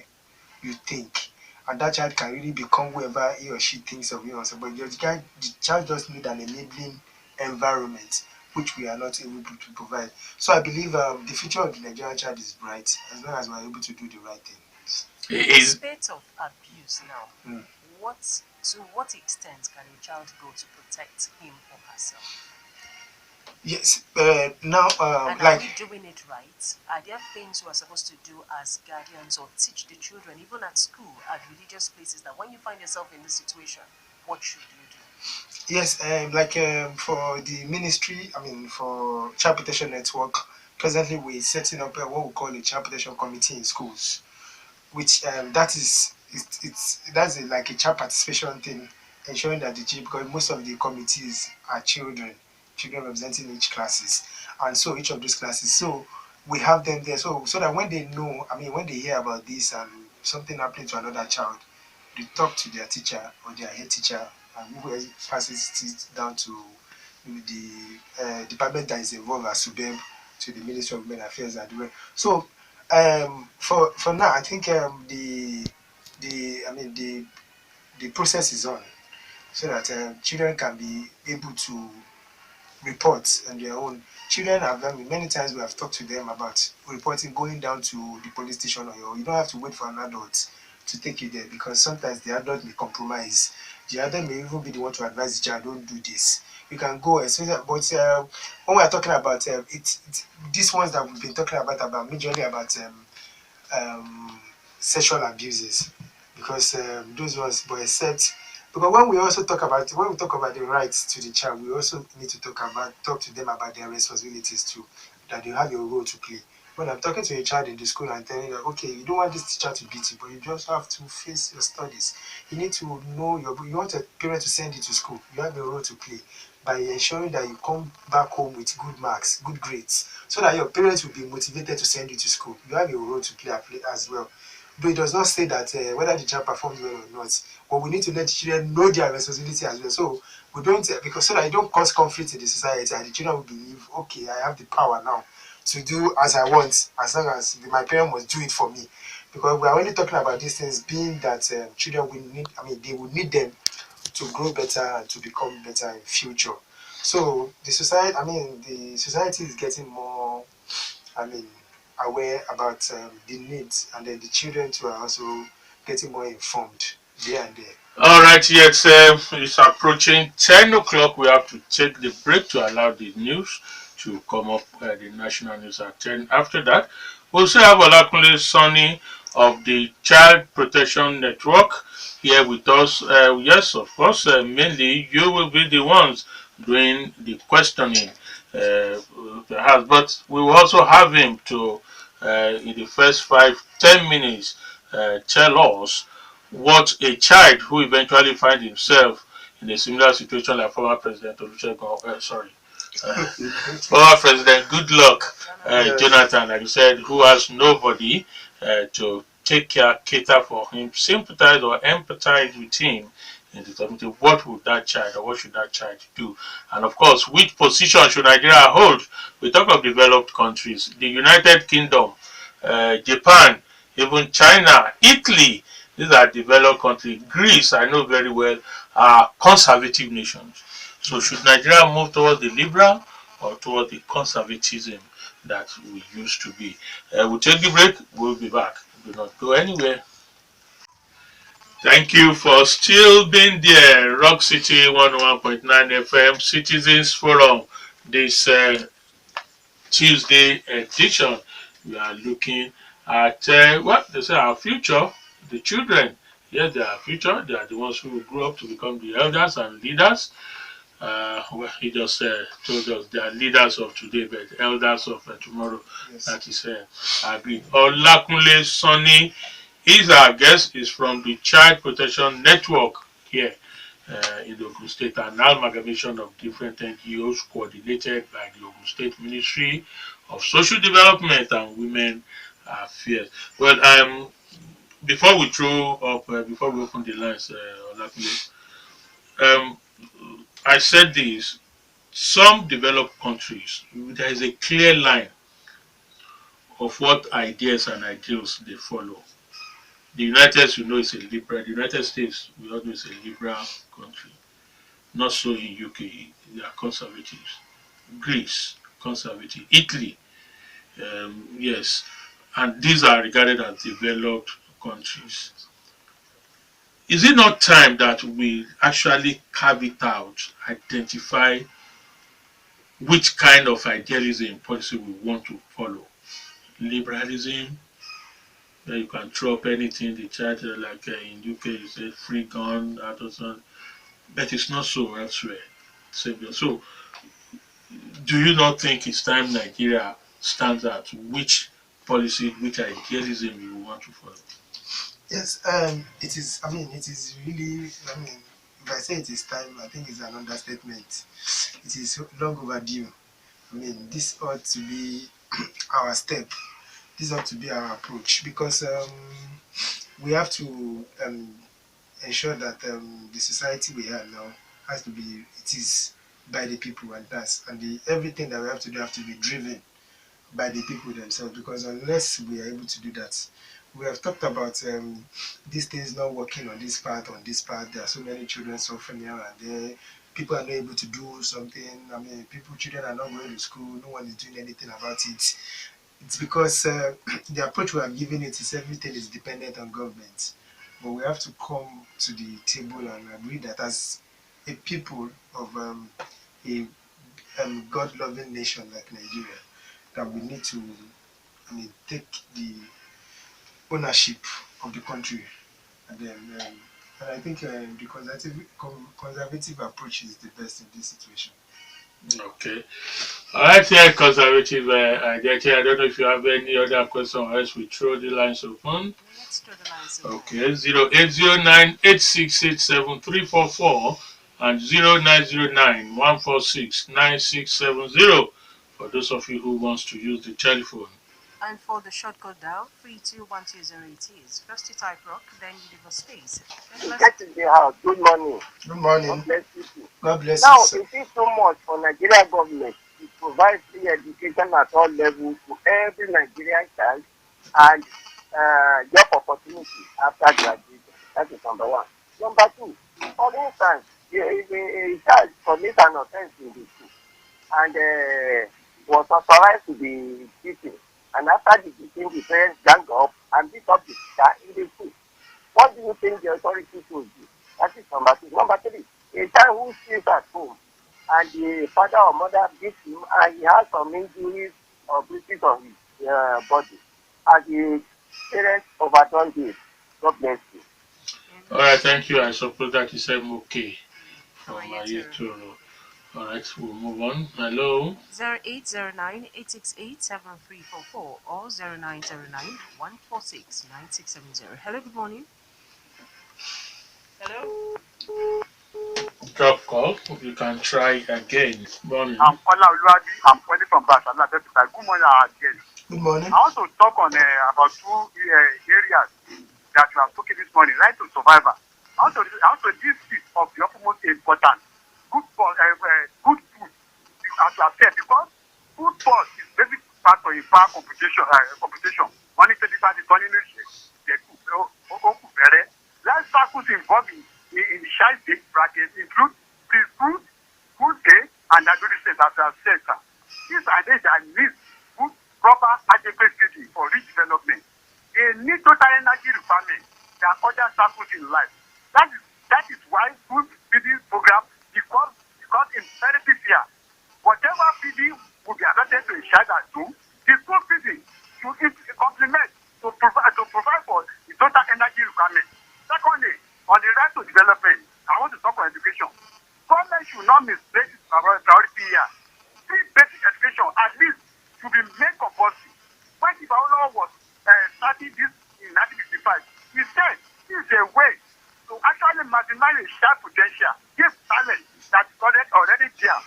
Speaker 3: you think. And that child can really become whoever he or she thinks of him or somebody. The child just need an enabling environment which we are not able to provide. So I believe the future of the Nigerian child is bright as long as we are able to do the right thing.
Speaker 2: In the state of abuse now, to what extent can a child go to protect him or herself?
Speaker 3: Yes, now
Speaker 2: And are we doing it right? Are there things we are supposed to do as guardians or teach the children, even at school, at religious places, that when you find yourself in this situation, what should you do?
Speaker 3: yes, for the ministry, for Child Protection Network, presently we're setting up what we call a Child Protection Committee in schools, which that's like a child participation thing, ensuring that because most of the committees are children representing each classes, and so each of those classes, so we have them there, so that when they know, when they hear about this and something happening to another child, they talk to their teacher or their head teacher, and who passes it down to the department that is involved as SUBEB, to the Ministry of Women Affairs and the rest. So for now, I think the process is on, so that children can be able to report on their own. Children have done many times. We have talked to them about reporting, going down to the police station, or you don't have to wait for an adult to take you there, because sometimes the adult may compromise. The adult may even be the one to advise the child, don't do this. You can go, especially, but when we are talking about it's these ones that we've been talking about majorly about sexual abuses, because those ones, but except because when we talk about the rights to the child, we also need to talk to them about their responsibilities too, that they have a role to play. When I'm talking to a child in the school and telling them, okay, you don't want this teacher to beat you, but you just have to face your studies. You need to know you want a parent to send you to school. You have a role to play by ensuring that you come back home with good marks, good grades, so that your parents will be motivated to send you to school. You have a role to play as well. But it does not say that whether the child performs well or not. But we need to let the children know their responsibility as well. So we don't because so that it don't cause conflict in the society, and the children will believe, okay, I have the power now to do as I want, as long as my parent must do it for me. Because we are only talking about these things, being that children will need, they will need them to grow better and to become better in future. So the society is getting more, I mean, aware about the needs, and then the children too are also getting more informed there and there.
Speaker 1: All right, yes, it's approaching 10 o'clock. We have to take the break to allow the news to come up, the national news at 10. After that, We also have Olakunle Sanni of the Child Protection Network here with us. Yes, of course, mainly you will be the ones doing the questioning, perhaps, but we will also have him to, in the first 5-10 minutes, tell us what a child who eventually finds himself in a similar situation like former President Olusegun, former President Goodluck Jonathan, like you said, who has nobody to take care, cater for him, sympathize or empathize with him in determining what would that child or what should that child do. And of course, which position should Nigeria hold? We talk of developed countries, the United Kingdom, Japan, even China, Italy. These are developed countries. Greece, I know very well, are conservative nations. So should Nigeria move towards the liberal or towards the conservatism that we used to be? We'll take the break. We'll be back. Do not go anywhere. Thank you for still being there. Rock City 101.9 FM Citizens Forum. This Tuesday edition, we are looking at what they say our future, the children. Yes, they are our future. They are the ones who will grow up to become the elders and leaders. Well, he just told us they are leaders of today, but elders of tomorrow.
Speaker 3: Yes.
Speaker 1: That is agreed. Olakunle Sanni is our guest. Is from the Child Protection Network here in Ogun State, an amalgamation of different NGOs coordinated by the Ogun State Ministry of Social Development and Women Affairs. Well, before we throw up, before we open the lines, Olakunle, um, I said this. Some developed countries, there is a clear line of what ideas and ideals they follow. The United States, we know, is a liberal. The United States, we all know, is a liberal country. Not so in UK, they are conservatives. Greece, conservative. Italy, yes. And these are regarded as developed countries. Is it not time that we actually carve it out, identify which kind of idealism policy we want to follow? Liberalism, where you can throw up anything, the child, like in UK, you say free gun, that or something. But it's not so elsewhere. So, do you not think it's time Nigeria stands out which policy, which idealism you want to follow?
Speaker 3: Yes, it is. I mean, it is really. I mean, if I say it is time, I think it's an understatement. It is long overdue. I mean, this ought to be our step. This ought to be our approach because we have to ensure that the society we have now has to be. It is by the people, and that's and the everything that we have to do have to be driven by the people themselves because unless we are able to do that, we have talked about these things not working on this part. There are so many children suffering here and there. People are not able to do something. I mean, children are not going to school. No one is doing anything about it. It's because the approach we are giving it is everything is dependent on government. But we have to come to the table and agree that as a people of a God-loving nation like Nigeria, that we need to, take the ownership of the country, and then, and I think the conservative approach is the best in this situation.
Speaker 1: Okay. All right, here, conservative idea. I don't know if you have any other question or else we throw the lines open.
Speaker 2: Let's throw the lines open.
Speaker 1: Okay, 0809-866-7344 and 0909-146-9670 for those of you who wants to use the telephone.
Speaker 2: And for the shortcut dial, 32120 it is. First you type rock, then you leave a space.
Speaker 4: Get to the house. Good morning.
Speaker 3: Good morning.
Speaker 4: God bless you.
Speaker 3: God bless
Speaker 4: Now,
Speaker 3: you, sir.
Speaker 4: it is so much for Nigerian government to provide free education at all levels to every Nigerian child and job opportunity after graduation. That is number one. Number two, for instance, if a child commits an offense in the school and was authorized to be beaten, and after the beating, the parents gang up and beat up the teacher in the school. What do you think the authorities will do? That is number two. Number three, a child who stays at home and the father or mother beats him and he has some injuries or bruises on his body. the parents overdone this. God bless you.
Speaker 1: All right, thank you. I suppose that is okay
Speaker 2: How are
Speaker 1: from
Speaker 2: you too?
Speaker 1: Ayodo. All right, we'll move on. Hello.
Speaker 2: 0809-868-7344 or 0909-146-9670. Hello, good morning. Hello.
Speaker 1: Drop call. You can try again. Morning.
Speaker 4: I'm Ola Oluwadi. I'm calling from Basala. Good morning again.
Speaker 3: Good morning.
Speaker 4: I want to talk on about two areas that we have spoken this morning. Right to survival. Also this is of the utmost importance. Good for good food, as you have said, because food first is basic part of a power competition. Money to the body, money to the life cycles involved in the child big bracket include preschool, school day, and adolescence, as I have said, sir. These are days that need good, proper, adequate feeding for rich development. They need total energy requirement. There are other cycles in life. That is why food feeding program because imperative here. Whatever feeding will be allotted to a child at home, the school feeding should complement to provide for the total energy requirement. Secondly, on the right to development, I want to talk on education. Government should not misplace its priority here. Free basic education at least should be made compulsory. When the Paolo was starting this in 1955, he said this is a way to actually maximize the child potential, give talent that is already there.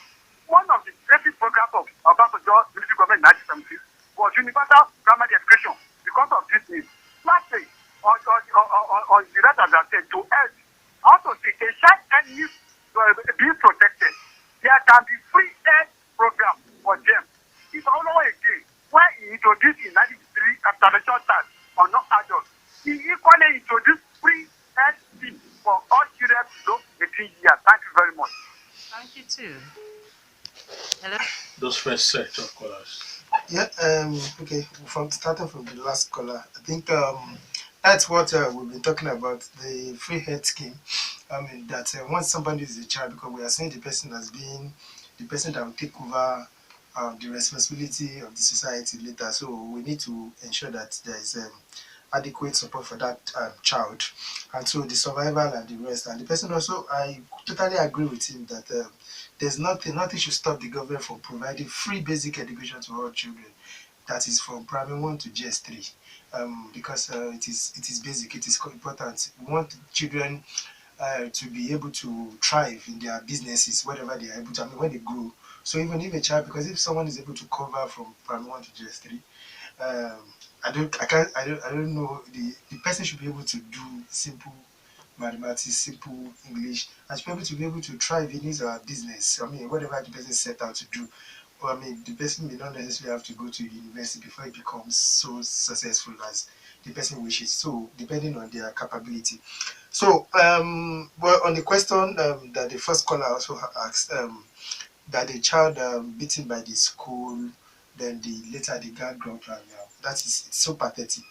Speaker 4: One of the basic programs of Obasanjo military government in 1976 was universal primary education because of this need. Lastly, on the right of that to health, also a child needs being protected. There can be free health program for them. It's all over again. When he introduced in 1993 capitalation tax on non-adults, he equally introduced free health scheme for all children below 18 years. Thank you very much.
Speaker 2: Thank you too. Hello.
Speaker 1: Those first set of callers.
Speaker 3: Yeah, okay, from starting from the last caller, I think that's what we've been talking about, the free health scheme. I mean, that once somebody is a child, because we are seeing the person as being the person that will take over the responsibility of the society later. So we need to ensure that there is adequate support for that child, and so the survival and the rest. And the person also, I totally agree with him that there's nothing should stop the government from providing free basic education to all children. That is from primary one to GS3, because it is basic. It is important. We want children to be able to thrive in their businesses, whatever they are able to. I mean, when they grow. So even if a child, because if someone is able to cover from primary one to GS3, um, I don't know. The person should be able to do simple mathematics, simple English, and should be able to thrive in his business. I mean, whatever the person set out to do. Well, I mean, the person may not necessarily have to go to university before it becomes so successful as the person wishes. So, depending on their capability. So, well, on the question that the first caller also asked, that the child beaten by the school, then later the guard dropped, and that is it's so pathetic.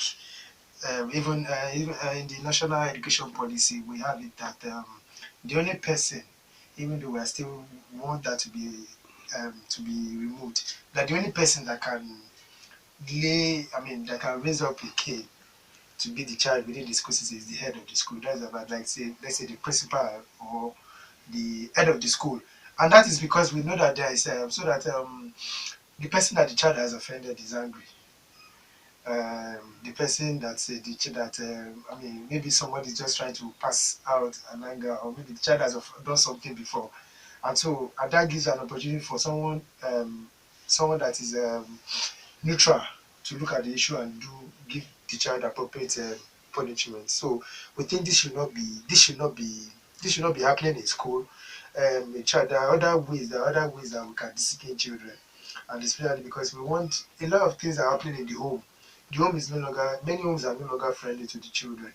Speaker 3: Even in the national education policy, we have it that the only person, even though we are still want that to be removed, that the only person that can that can raise up a cane to be the child within the school system is the head of the school. That's about like say let's say the principal or the head of the school, and that is because we know that there is so that the person that the child has offended is angry. The person that said that I mean maybe somebody is just trying to pass out an anger, or maybe the child has done something before, and so and that gives an opportunity for someone that is neutral to look at the issue and give the child appropriate punishment. So we think this should not be happening in school. A child, there are other ways that we can discipline children, and especially because we want a lot of things are happening in the home. The home is no longer many homes are no longer friendly to the children.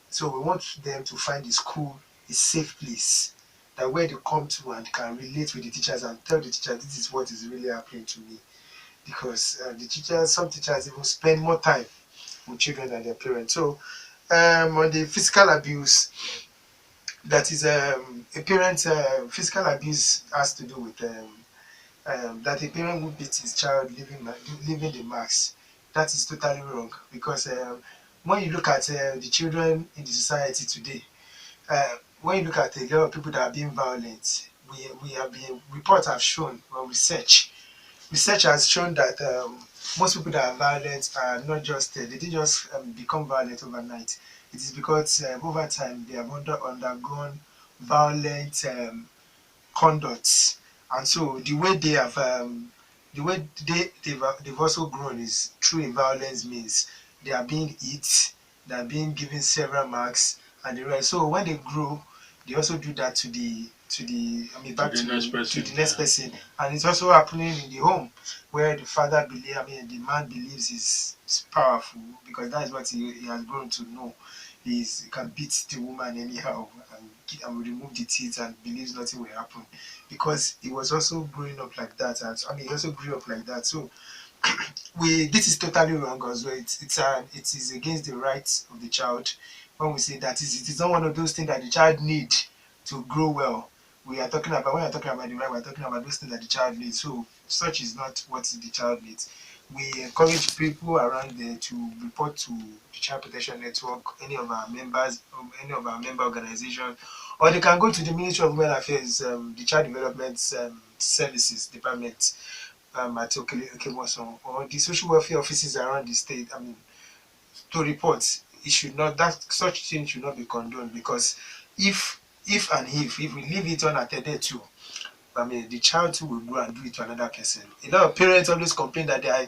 Speaker 3: So we want them to find the school a safe place that where they come to and can relate with the teachers and tell the teacher this is what is really happening to me. Because some teachers even spend more time with children than their parents. So on the physical abuse, that is a parent physical abuse has to do with that a parent who beats his child leaving the marks that is totally wrong because when you look at the children in the society today, when you look at a lot of people that are being violent, we have been reports have shown or research has shown that most people that are violent are not just they didn't just become violent overnight. It is because over time they have undergone violent conducts, and so the way they've also grown is through a violence means they are being hit, they are being given several marks and the rest. So when they grow, they also do that to the I mean
Speaker 1: To
Speaker 3: back
Speaker 1: the next
Speaker 3: to
Speaker 1: person.
Speaker 3: the next
Speaker 1: Yeah.
Speaker 3: person, and it's also happening in the home where the father believe I mean the man believes is powerful because that is what he has grown to know. He can beat the woman anyhow and remove the teeth and believes nothing will happen because he was also growing up like that. And I mean, he also grew up like that. So we this is totally wrong as well. It is against the rights of the child when we say that it is not one of those things that the child need to grow well. We are talking about when we're talking about the right, we're talking about those things that the child needs. So such is not what the child needs. We encourage people around there to report to the Child Protection Network, any of our members, any of our member organizations, or they can go to the Ministry of Women Affairs, the Child Development Services Department at Okemwason, or the social welfare offices around the state. I mean, to report. It should not that such thing should not be condoned because if we leave it unattended to, I mean, the child too will go and do it to another person. A lot of parents always complain that they are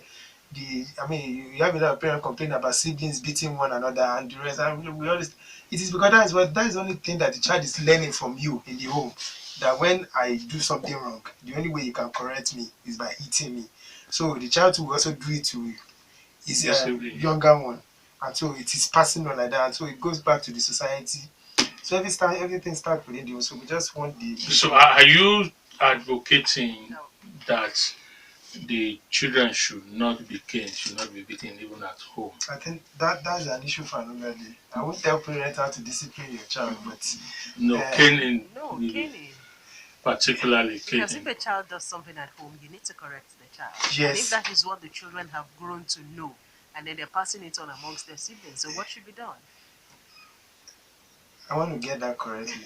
Speaker 3: I mean, you have a lot of parents complain about siblings beating one another and the rest. And we always, it is because that is the only thing that the child is learning from you in the home. That when I do something wrong, the only way you can correct me is by hitting me. So the child will also do it to his
Speaker 1: Yes, sibling.
Speaker 3: younger one, and so it is passing on like that. And so it goes back to the society. So everything starts within the home. So we just want the
Speaker 1: So
Speaker 3: people.
Speaker 1: are you advocating that the children should not be caned, should not be beaten even at home?
Speaker 3: I think that's an issue for another day. I won't tell parents how to discipline your child, but
Speaker 1: No,
Speaker 3: uh,
Speaker 1: caning,
Speaker 2: No,
Speaker 1: really,
Speaker 2: caning.
Speaker 1: particularly
Speaker 2: Because if
Speaker 1: caning.
Speaker 2: a child does something at home, you need to correct the child. And if
Speaker 3: yes,
Speaker 2: that is what the children have grown to know, and then they're passing it on amongst their siblings, so what should be done?
Speaker 3: I want to get that correctly.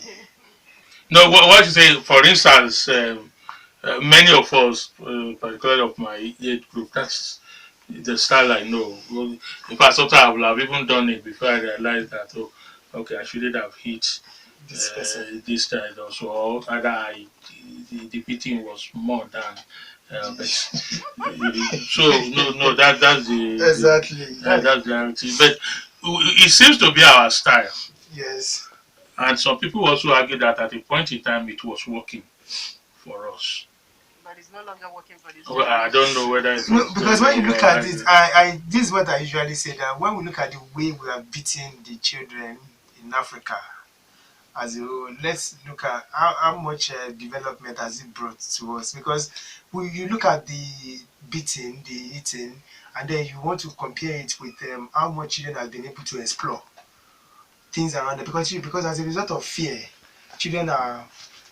Speaker 1: No, what you say, for instance, many of us, particularly of my age group, that's the style I know. Well, in fact, sometimes I will have even done it before I realized that, oh, okay, I shouldn't have hit
Speaker 3: This person,
Speaker 1: this child also, or either the beating was more than. But, so no, that's
Speaker 3: exactly.
Speaker 1: that's the reality. But it seems to be our style,
Speaker 3: Yes.
Speaker 1: and some people also argue that at a point in time it was working for us.
Speaker 2: But it's no longer working for this
Speaker 1: Well, I
Speaker 2: generation.
Speaker 1: don't know whether it
Speaker 3: No,
Speaker 1: was
Speaker 3: because
Speaker 1: then
Speaker 3: when you look at
Speaker 1: or
Speaker 3: it, I this is what I usually say that when we look at the way we are beating the children in Africa as a whole, let's look at how much development has it brought to us. Because you look at the beating, the eating, and then you want to compare it with how much children have been able to explore things around them. Because as a result of fear, children are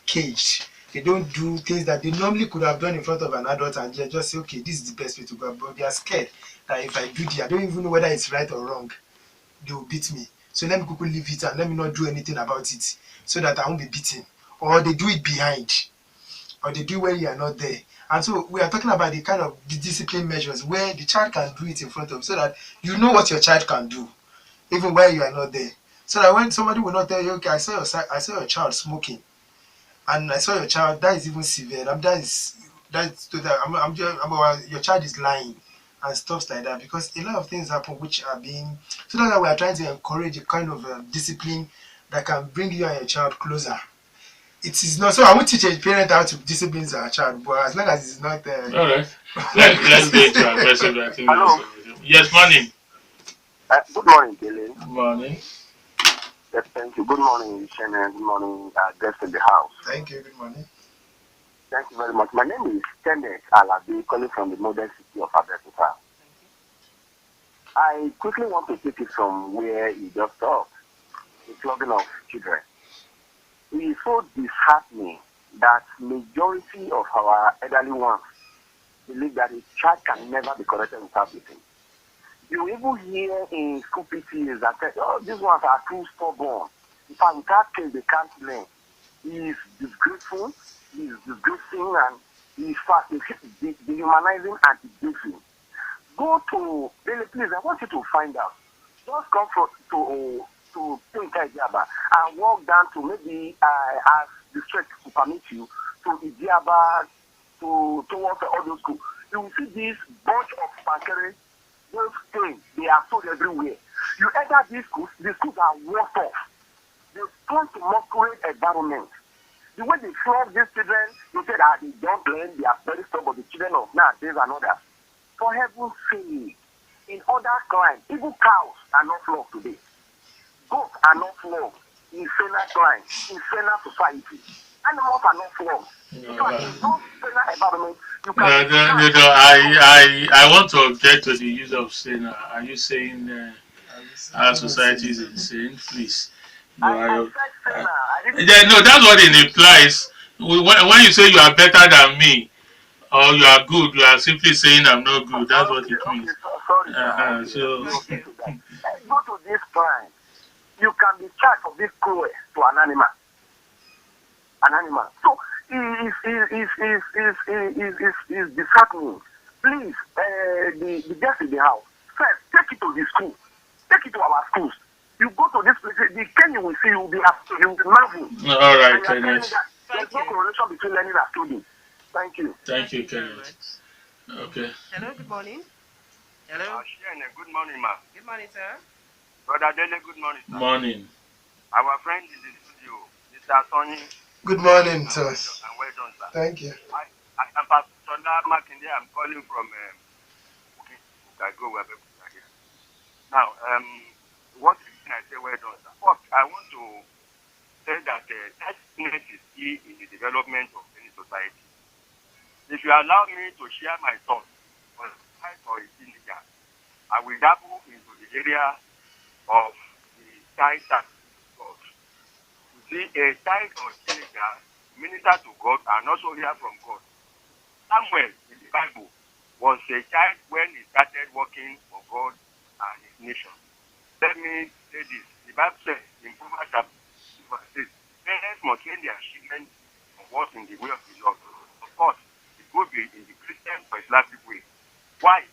Speaker 3: caged. They don't do things that they normally could have done in front of an adult and they just say, okay, this is the best way to go. But they are scared that if I do this, I don't even know whether it's right or wrong. They will beat me. So let me quickly leave it and let me not do anything about it so that I won't be beaten. Or they do it behind, or they do when you are not there. And so we are talking about the kind of the discipline measures where the child can do it in front of so that you know what your child can do, even when you are not there. So that when somebody will not tell you, okay, I saw your child smoking, and I saw your child, that is even severe. That's total. Your child is lying and stuff like that because a lot of things happen which are being. So that's why we are trying to encourage a kind of discipline that can bring you and your child closer. It is not so. I won't teach a parent how to discipline their child, but as long as it's not.
Speaker 1: all right. Let's go into our message. I think
Speaker 4: Hello.
Speaker 1: yes, morning.
Speaker 4: Good morning, Dele.
Speaker 1: Morning.
Speaker 4: Yes, thank you. Good morning, Chienye. Good morning, guests in the house.
Speaker 3: Thank you. Good morning.
Speaker 4: Thank you very much. My name is Chienye Alabi, calling from the modern city of Abeokuta. I quickly want to take it from where you just talked, the flogging of children. It is so disheartening that majority of our elderly ones believe that a child can never be corrected without beating. You even hear in school PTAs that say, oh, these ones are too stubborn. In fact, in that case, they can't learn. He is disgraceful, he is disgracing, and he is fast, dehumanizing and degrading. Go to Dele, please. I want you to find out. Just come to Think Idiaba and walk down to maybe as the stretch to permit you to Idiaba towards the audio school. You will see this bunch of pankere, those things. They are sold everywhere. You enter these schools are worse off. They come to masquerade environment. The way they flog these children, they say that they don't learn, they are very stubborn. The children of nowadays and others. For heaven's sake, in other crimes, even cows are not flogged today. Goats are not flogged in penal crime, in penal society. Animals are not flogged. In fact, in those penal environments, you can.
Speaker 1: I want to object to the use of sin. Are you saying our society is insane? Please. No,
Speaker 4: I said penal.
Speaker 1: no, that's what it implies. When you say you are better than me, or you are good, you are simply saying I'm not good. That's what it means.
Speaker 4: Sorry,
Speaker 1: So,
Speaker 4: go to this crime. You can be charged of this cruel to an animal. So is disheartening. Please, the guest in the house, first take it to the school, take it to our schools. You go to this place, the Kenya will see you will be marvel.
Speaker 1: all right, Kenneth.
Speaker 4: There's no correlation between learning and studying. Thank you.
Speaker 1: Thank you, Kenneth. Okay.
Speaker 2: Hello, good morning. Hello.
Speaker 4: Chienye, good morning, ma.
Speaker 2: Good morning, sir.
Speaker 4: Brother Dele, good morning, sir.
Speaker 1: Morning.
Speaker 4: Our friend in the studio, Mr. Sanni.
Speaker 3: Good morning, sir.
Speaker 4: And well done, sir.
Speaker 3: Thank you.
Speaker 4: I'm Pastor Makinde. I'm calling from Egwuonwu here. Now, what can I say well done, sir? First, I want to say that happiness is key in the development of any society. If you allow me to share my thoughts on child or a teenager, I will dabble into the area of the child that God. You see, a child or teenager minister to God and also hear from God. Samuel in the Bible was a child when he started working for God and his nation. Let me say this. The Bible says in Proverbs chapter 6, parents must train their children to walk in the way of the Lord. Of course, it will be in the Christian or Islamic way. Why?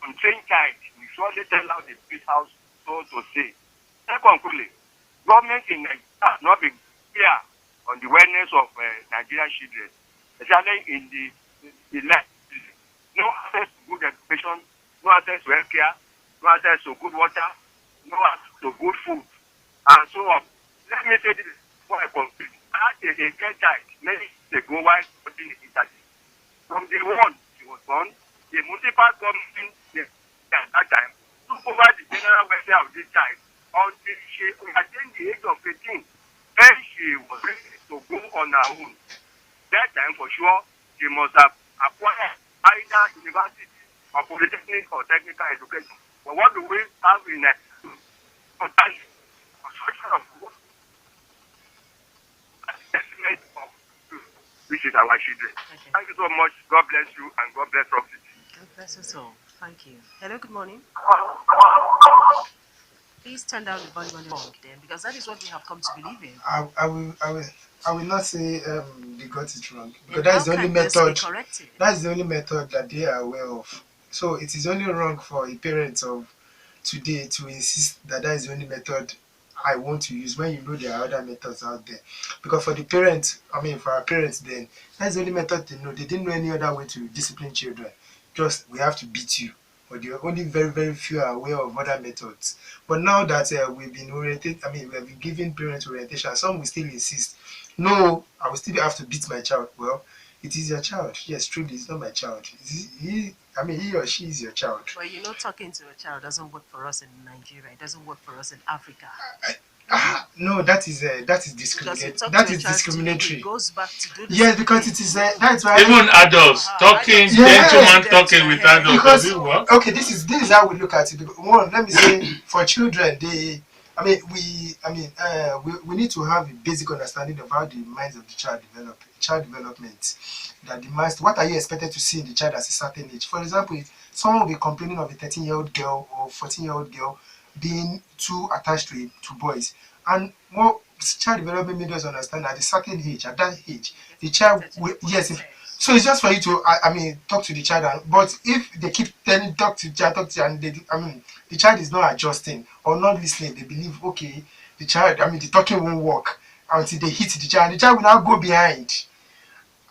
Speaker 4: Untrained child, we surely tell out the big house so to say. Secondly, government in Nigeria has not been clear on the wellness of Nigerian children, especially in the left. No access to good education, no access to healthcare, no access to good water, no access to good food, and so on. Let me say this before I conclude. I had a girl child many years ago while studying in Italy. From the one she was born, the municipal government at that time took over the general welfare of this child until she attained the age of 18. Then she was ready to go on her own. That time, for sure, she must have acquired either university or polytechnic or technical education. But what do we have in construction of work? Which is our children. Okay. Thank you so much. God bless you and God bless Roxy.
Speaker 2: God bless us all. Thank you. Hello, good morning. Please turn down the volume on the phone then, because that is what we have come to believe in.
Speaker 3: I will not say they got it wrong, because that is the only method. That is the only method that they are aware of. So it is only wrong for a parent of today to insist that that is the only method I want to use when you know there are other methods out there. Because for the parents, for our parents then, that's the only method they know. They didn't know any other way to discipline children. Just, we have to beat you. But there are only very, very few are aware of other methods. But now that we've been oriented, we have been giving parents orientation, some will still insist, no, I will still have to beat my child. Well, it is your child. Yes, truly, it's not my child. He or she is your child.
Speaker 2: Well, talking to a child doesn't work for us in Nigeria. It doesn't work for us in Africa.
Speaker 3: No, that is discriminatory. That is discriminatory.
Speaker 2: It goes back to do this.
Speaker 3: Yes, because it is that's why
Speaker 1: even adults talking, gentlemen talking with adults.
Speaker 3: Because okay, this is how we look at it. One, let me say, for children, we need to have a basic understanding of how the minds of the child development. That the minds, what are you expected to see in the child at a certain age? For example, someone will be complaining of a 13-year-old girl or 14-year-old girl being too attached to boys. And what child development made us understand at a certain age, at that age, the child will, yes, if, so it's just for you to, I mean, talk to the child. But if they keep telling, talk to, and they, I mean, the child is not adjusting or not listening, they believe, okay, the child, I mean, the talking won't work until they hit the child. The child will now go behind.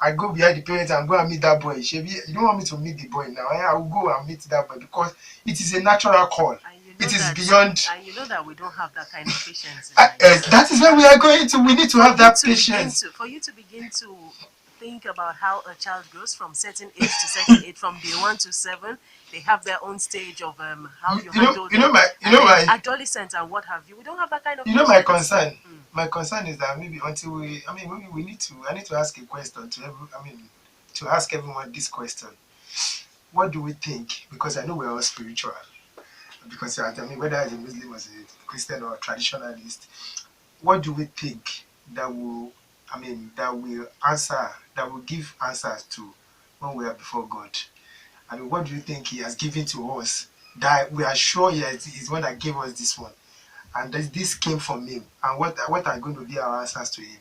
Speaker 3: I go behind the parents and go and meet that boy. Shebi, you don't want me to meet the boy now. I will go and meet that boy because it is a natural call. It is beyond.
Speaker 2: And you know that we don't have that kind of patience. In
Speaker 3: that is where we are going to. We need to have that patience.
Speaker 2: For you to begin to think about how a child grows from certain age to certain age, from day 1 to 7, they have their own stage of how you handle
Speaker 3: my
Speaker 2: adolescents and what have you. We don't have that kind of.
Speaker 3: You know my concern. My concern is that maybe until we, I mean, maybe we need to. I need to ask a question to every. I mean, to ask everyone this question. What do we think? Because I know we're all spiritual. Because I mean, whether as a Muslim or a Christian or a traditionalist, what do we think that will, I mean, that will answer, that will give answers to when we are before God? I mean, what do you think He has given to us that we are sure He is one that gave us this one, and this came from Him, and what are going to be our answers to Him?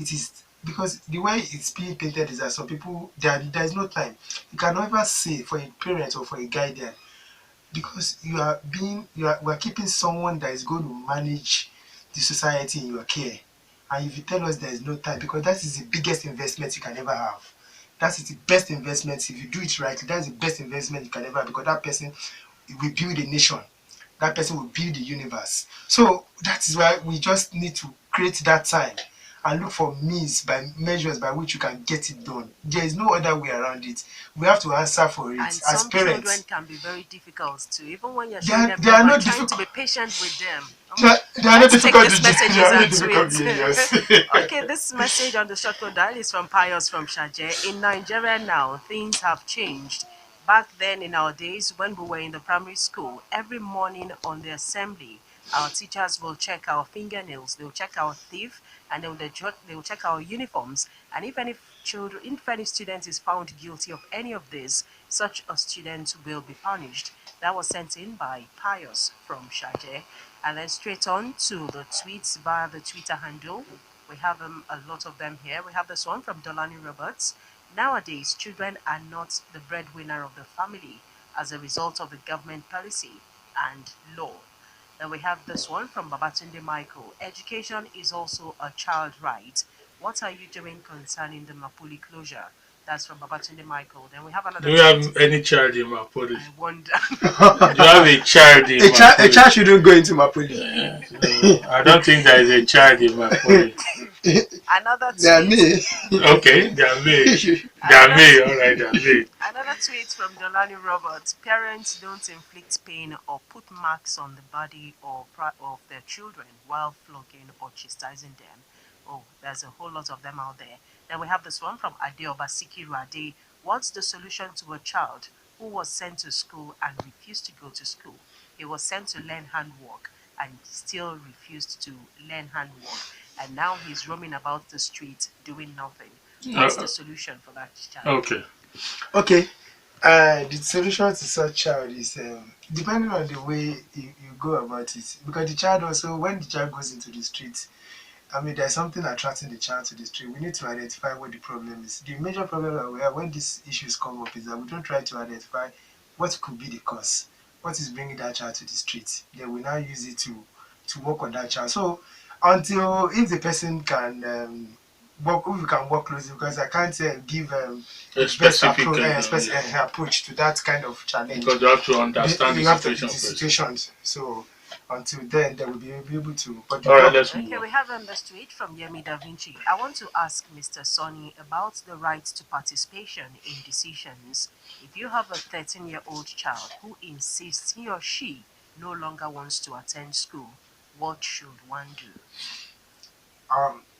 Speaker 3: It is because the way it's being painted is that some people there is no time. You can never say for a parent or for a guardian, because we are keeping someone that is going to manage the society in your care. And if you tell us there is no time, because that is the biggest investment you can ever have. That is the best investment. If you do it right, that is the best investment you can ever have, because that person will build a nation. That person will build the universe. So that is why we just need to create that time and look for measures by which you can get it done. There is no other way around it. We have to answer for it
Speaker 2: and
Speaker 3: as
Speaker 2: some
Speaker 3: parents.
Speaker 2: children can be very difficult too, even when you're
Speaker 3: They
Speaker 2: showing
Speaker 3: are-
Speaker 2: them
Speaker 3: they are
Speaker 2: love
Speaker 3: not
Speaker 2: and trying to
Speaker 3: difficult.
Speaker 2: be patient with them.
Speaker 3: They are not
Speaker 2: Let's take
Speaker 3: difficult
Speaker 2: this
Speaker 3: to
Speaker 2: messages
Speaker 3: they are not
Speaker 2: and
Speaker 3: difficult
Speaker 2: tweets.
Speaker 3: behaviors.
Speaker 2: Okay, this message on the shortcut dial is from Pius from Shaje. In Nigeria now, things have changed. Back then in our days when we were in the primary school, every morning on the assembly, our teachers will check our fingernails, they'll check our teeth, and they'll check our uniforms. And if any student is found guilty of any of this, such a student will be punished. That was sent in by Pius from Shaje. And then straight on to the tweets via the Twitter handle. We have a lot of them here. We have this one from Dolani Roberts. Nowadays, children are not the breadwinner of the family as a result of the government policy and law. Then we have this one from Babatunde Michael. Education is also a child right. What are you doing concerning the Mapuli closure? That's from Babatunde Michael. Then we have another
Speaker 1: Do you have any child in Mapoli?
Speaker 2: I wonder.
Speaker 1: Do you have a child in
Speaker 3: A
Speaker 1: Mapoli?
Speaker 3: child shouldn't go into Mapoli.
Speaker 1: I don't think there is a child in Mapoli.
Speaker 2: Another tweet.
Speaker 3: They are me.
Speaker 1: Okay, they are me. They are me, alright, they are me.
Speaker 2: Another tweet from Dolani Roberts. Parents don't inflict pain or put marks on the body of their children while flogging or chastising them. Oh, there's a whole lot of them out there. Then we have this one from Adeoba Sikiru Ade. What's the solution to a child who was sent to school and refused to go to school? He was sent to learn handwork and still refused to learn handwork. And now he's roaming about the street doing nothing. What's the solution for that child?
Speaker 1: Okay.
Speaker 3: Okay. The solution to such child is depending on the way you go about it. Because the child also, when the child goes into the street, I mean, there's something attracting the child to the street. We need to identify what the problem is. The major problem that we have when these issues come up is that we don't try to identify what could be the cause. What is bringing that child to the street? Then we now use it to work on that child. So until if the person can work, if we can work closely, because I can't give
Speaker 1: A
Speaker 3: best
Speaker 1: specific
Speaker 3: approach to that kind of challenge.
Speaker 1: because you have to understand
Speaker 3: You
Speaker 1: the
Speaker 3: have to
Speaker 1: situation
Speaker 3: the
Speaker 1: first.
Speaker 3: situations. So until then, they will be able to. But
Speaker 1: Alright, let's move
Speaker 2: Okay,
Speaker 1: on.
Speaker 2: we have this tweet from Yemi Da Vinci. I want to ask Mr. Sonny about the right to participation in decisions. If you have a 13-year-old child who insists he or she no longer wants to attend school, what should one do?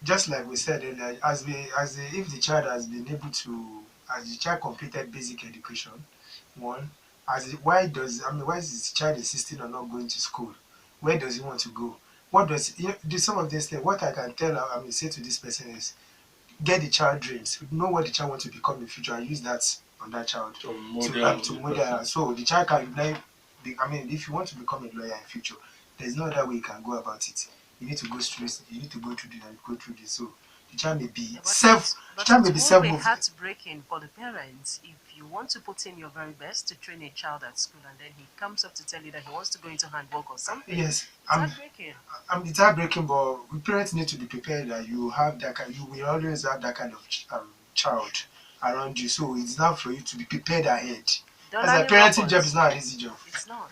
Speaker 3: Just like we said earlier, if the child has been able to, as the child completed basic education, one, why is this child insisting on not going to school? Where does he want to go? What does some of these things? What I can tell, I mean, say to this person is, get the child dreams, know what the child wants to become in the future, and use that on that child
Speaker 1: To
Speaker 3: to model. So the child can like, I mean, if you want to become a lawyer in future, there's no other way you can go about it. You need to go through. You need to go through this and go through this. So the child may be The
Speaker 2: But
Speaker 3: child may
Speaker 2: it
Speaker 3: be
Speaker 2: will be
Speaker 3: self-moved.
Speaker 2: heartbreaking for the parents if you want to put in your very best to train a child at school and then he comes up to tell you that he wants to go into handwork or something.
Speaker 3: Yes,
Speaker 2: It's heartbreaking.
Speaker 3: it's heartbreaking, but we parents need to be prepared that you have that kind. You will always have that kind of child around you. So it's now for you to be prepared ahead. As a
Speaker 2: Dolani
Speaker 3: parenting job is
Speaker 2: Roberts.
Speaker 3: not an easy job.
Speaker 2: It's not.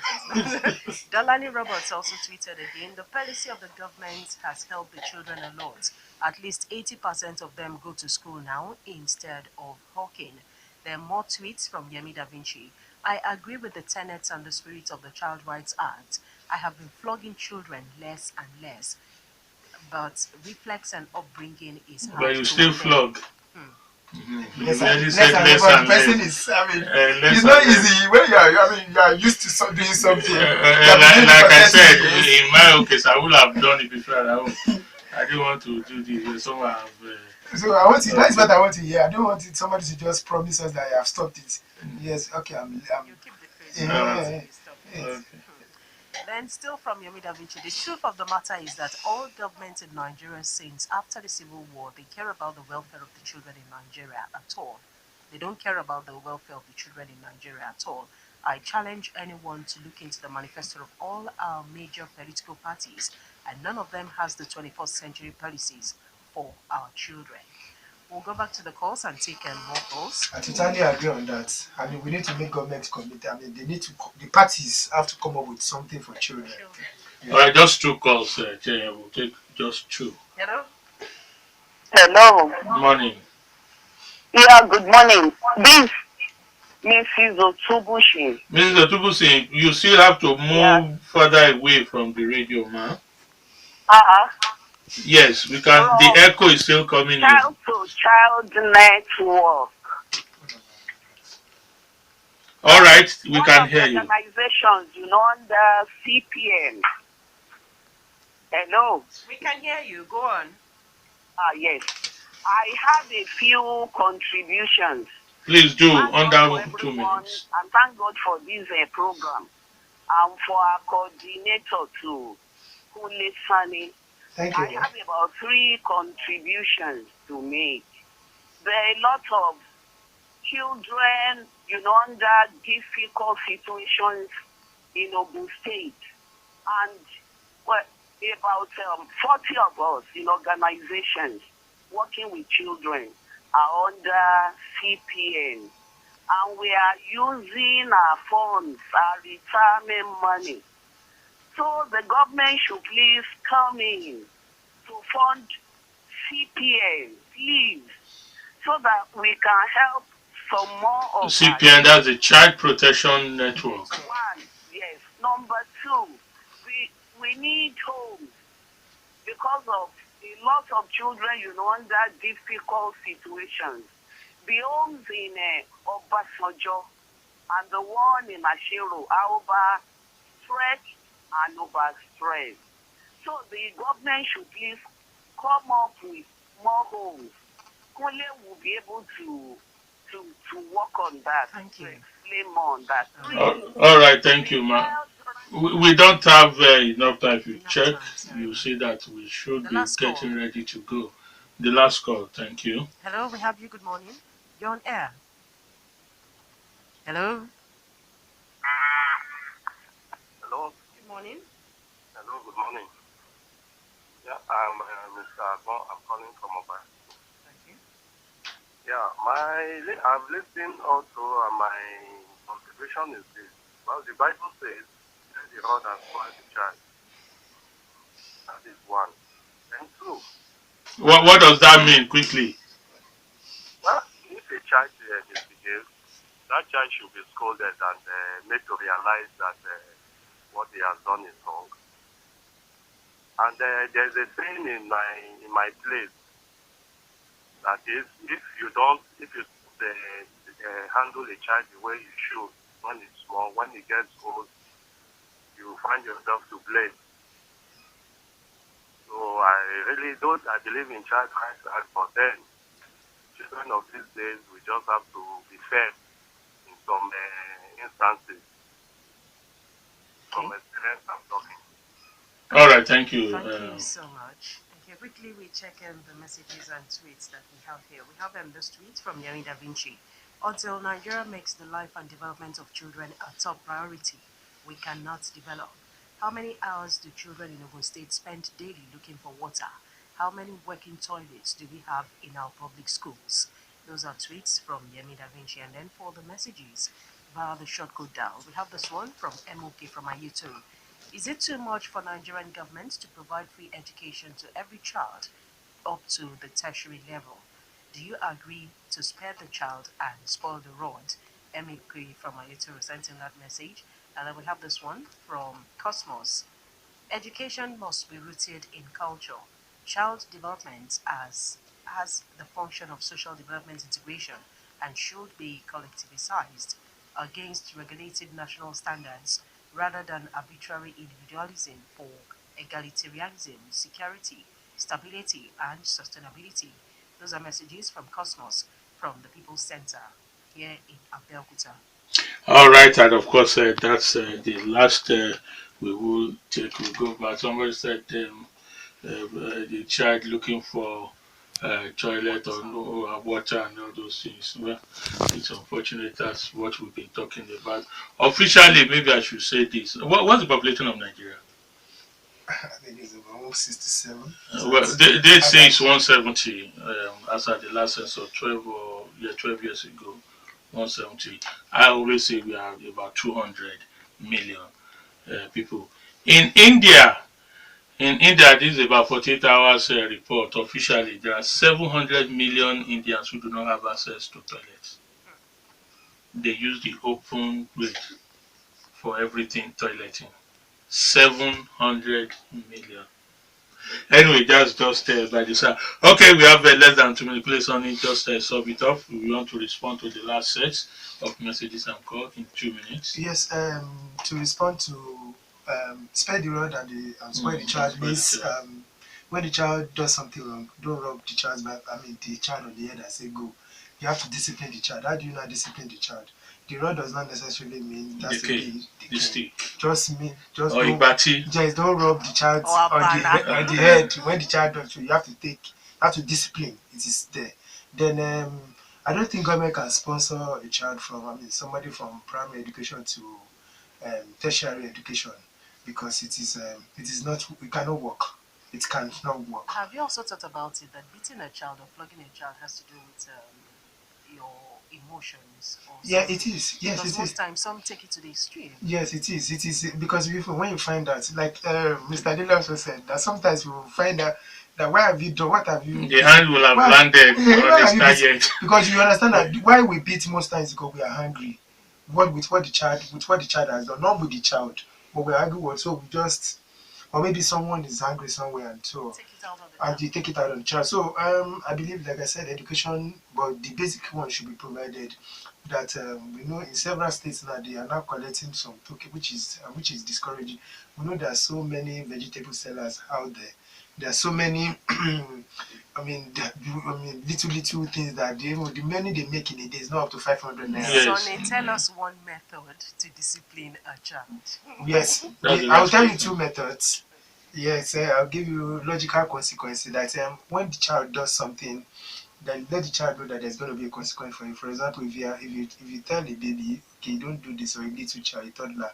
Speaker 2: Dolani Roberts also tweeted again, the policy of the government has helped the children a lot. At least 80% of them go to school now instead of hawking. There are more tweets from Yemi Da Vinci. I agree with the tenets and the spirit of the Child Rights Act. I have been flogging children less and less, but reflex and upbringing is hard
Speaker 1: But you
Speaker 2: to
Speaker 1: still
Speaker 2: learn.
Speaker 1: flog. You
Speaker 3: Less
Speaker 1: already
Speaker 3: and
Speaker 1: said
Speaker 3: less,
Speaker 1: less
Speaker 3: but the
Speaker 1: and
Speaker 3: person
Speaker 1: less.
Speaker 3: is. I mean,
Speaker 1: Less
Speaker 3: it's not
Speaker 1: and less.
Speaker 3: easy when you are. I mean, you are used to doing something. You have been doing it
Speaker 1: Like
Speaker 3: for
Speaker 1: I
Speaker 3: 30
Speaker 1: said,
Speaker 3: years.
Speaker 1: in my own case, I would have done it before at home. I didn't want to do this. Someone have.
Speaker 3: So I want to. That's what I want to hear. I don't want somebody to just promise us that I have stopped it. Yes, okay.
Speaker 2: You keep the faith
Speaker 3: Yeah,
Speaker 2: until you stop it.
Speaker 3: yes.
Speaker 1: Okay.
Speaker 2: Then, still from Yomi Da Vinci, the truth of the matter is that all government in Nigeria since after the Civil War, they care about the welfare of the children in Nigeria at all. They don't care about the welfare of the children in Nigeria at all. I challenge anyone to look into the manifesto of all our major political parties, and none of them has the 21st century policies for our children. We'll go back to the calls and take more calls.
Speaker 3: I totally agree on that. I mean, we need to make government commit. I mean, they need to. The parties have to come up with something for children.
Speaker 1: All right, just two calls, Chienye. We'll take just two.
Speaker 2: Hello?
Speaker 5: Hello.
Speaker 1: Morning.
Speaker 5: Yeah, good morning. This Mrs. Otsubushi.
Speaker 1: Mrs. Otubusi, you still have to
Speaker 5: Yeah.
Speaker 1: move further away from the radio, man.
Speaker 5: Uh-huh.
Speaker 1: Yes, we can. The
Speaker 5: From
Speaker 1: echo is still coming in.
Speaker 5: Child to Child Network.
Speaker 1: All right, we
Speaker 5: One
Speaker 1: can
Speaker 5: of the
Speaker 1: hear you.
Speaker 5: organizations, under CPN. Hello.
Speaker 2: We can hear you. Go on.
Speaker 5: Yes. I have a few contributions.
Speaker 1: Please do
Speaker 5: Thank God for
Speaker 1: under 2
Speaker 5: everyone,
Speaker 1: minutes.
Speaker 5: and thank God for this program, and for our coordinator too, Olakunle Sanni.
Speaker 3: Thank
Speaker 5: I
Speaker 3: you.
Speaker 5: have about 3 contributions to make. There are a lot of children, under difficult situations in Ogun State. And about 40 of us in organizations working with children are under CPN. And we are using our funds, our retirement money. So the government should please come in to fund CPN, please, so that we can help some more of
Speaker 1: CPN, that's the Child Protection Network.
Speaker 5: One, yes. Number 2, we need homes because of a lot of children, under difficult situations. The homes in Obasanjo and the one in Ashiro are overstretched and overstressed. So the government should please come up with more homes. Kule will be able to work on that.
Speaker 2: Thank you.
Speaker 5: To explain more on that.
Speaker 1: All right, thank you, ma. We don't have enough time. If you check,
Speaker 2: time,
Speaker 1: you see that we should
Speaker 2: The
Speaker 1: be
Speaker 2: last call.
Speaker 1: getting ready to go. The last call, thank you.
Speaker 2: Hello, we have you. Good morning. You're on air. Hello.
Speaker 4: Hello.
Speaker 2: Good morning.
Speaker 4: Hello, good morning. Yeah, I'm Mr. Agon. I'm calling from Mobile.
Speaker 2: Thank you.
Speaker 4: Yeah, I've listened also, and my contribution is this. Well, the Bible says, "Let the rod and spoil the child." That is one. And 2,
Speaker 1: What does that mean, quickly?
Speaker 4: well, if a child misbehaves, that child should be scolded and made to realize that what he has done is wrong. And there's a saying in my place that is, if you handle a child the way you should when it's small, when he gets old, you find yourself to blame. So I really don't. I believe in child rights, but then children of these days, we just have to be fair some instances from
Speaker 2: Okay.
Speaker 4: experience I'm talking.
Speaker 1: All right, thank you.
Speaker 2: Thank you so much. Okay, quickly we check in the messages and tweets that we have here. We have this tweet from Yemi Da Vinci. Until Nigeria makes the life and development of children a top priority, we cannot develop. How many hours do children in Ogun State spend daily looking for water? How many working toilets do we have in our public schools? Those are tweets from Yemi Da Vinci. And then for the messages via the short code dial, we have this one from MOK from Ayodo. Is it too much for Nigerian government to provide free education to every child up to the tertiary level? Do you agree to spare the child and spoil the rod? MEK from Ayoto sent in that message. And then we have this one from Cosmos. Education must be rooted in culture. Child development has the function of social development integration and should be collectivized against regulated national standards rather than arbitrary individualism for egalitarianism, security, stability, and sustainability. Those are messages from Cosmos from the People's Center here in Abeokuta.
Speaker 1: All right, and of course, that's the last we will take. We go back. Somebody said the child looking for toilet or no water and all those things. Well, it's unfortunate. That's what we've been talking about. Officially, maybe I should say this. What's the population of Nigeria?
Speaker 3: I think it's about 67.
Speaker 1: Well, they say it's 170 as at the last census 12 years ago. 170. I always say we are about 200 million people. In India, this is about 48 hours report. Officially, there are 700 million Indians who do not have access to toilets. They use the open way for everything toileting. 700 million. Anyway, that's just by the side. Okay, we have less than 2 minutes. Please only just sub it off. We want to respond to the last set of messages and call in 2 minutes.
Speaker 3: Yes, to respond to spare the rod and spoil the child means when the child does something wrong, don't rub the child's back. I mean the child on the head and say go. You have to discipline the child. How do you not discipline the child? The rod does not necessarily mean that's
Speaker 1: the stick.
Speaker 3: Just
Speaker 1: or
Speaker 3: don't rub the child on the head when the child does so. You have to discipline. It is there. Then I don't think government can sponsor a child from somebody from primary education to tertiary education because it is not it cannot work. It cannot work.
Speaker 2: Have you also thought about it that beating a child or flogging a child has to do with your emotions? Or
Speaker 3: Yeah, it is. Yes,
Speaker 2: because
Speaker 3: it
Speaker 2: most
Speaker 3: is.
Speaker 2: times some take it to the extreme.
Speaker 3: Yes, it is. It is because when you find out, like Mr. Dele also said, that sometimes you will find out that why have you done? What have you?
Speaker 1: The hand will have landed on the target.
Speaker 3: Because you understand that why we beat most times because we are hungry. What the child has done, not with the child, but we're angry with so we just or maybe someone is angry somewhere and so
Speaker 2: Take it out of the
Speaker 3: and you take it out on the child. So I believe, like I said, education, but the basic one should be provided. That we know in several states now they are now collecting some token, which is discouraging. We know there are so many vegetable sellers out there. There are so many. Little things that the money they make in a day is not up to 500 naira.
Speaker 1: Yes.
Speaker 2: Sonny, tell us one method to discipline a child.
Speaker 3: Yes, I'll tell you two methods. Yes, I'll give you logical consequences. That when the child does something, then let the child know that there's going to be a consequence for you. For example, if you tell a baby, okay, don't do this, or a little child, a toddler,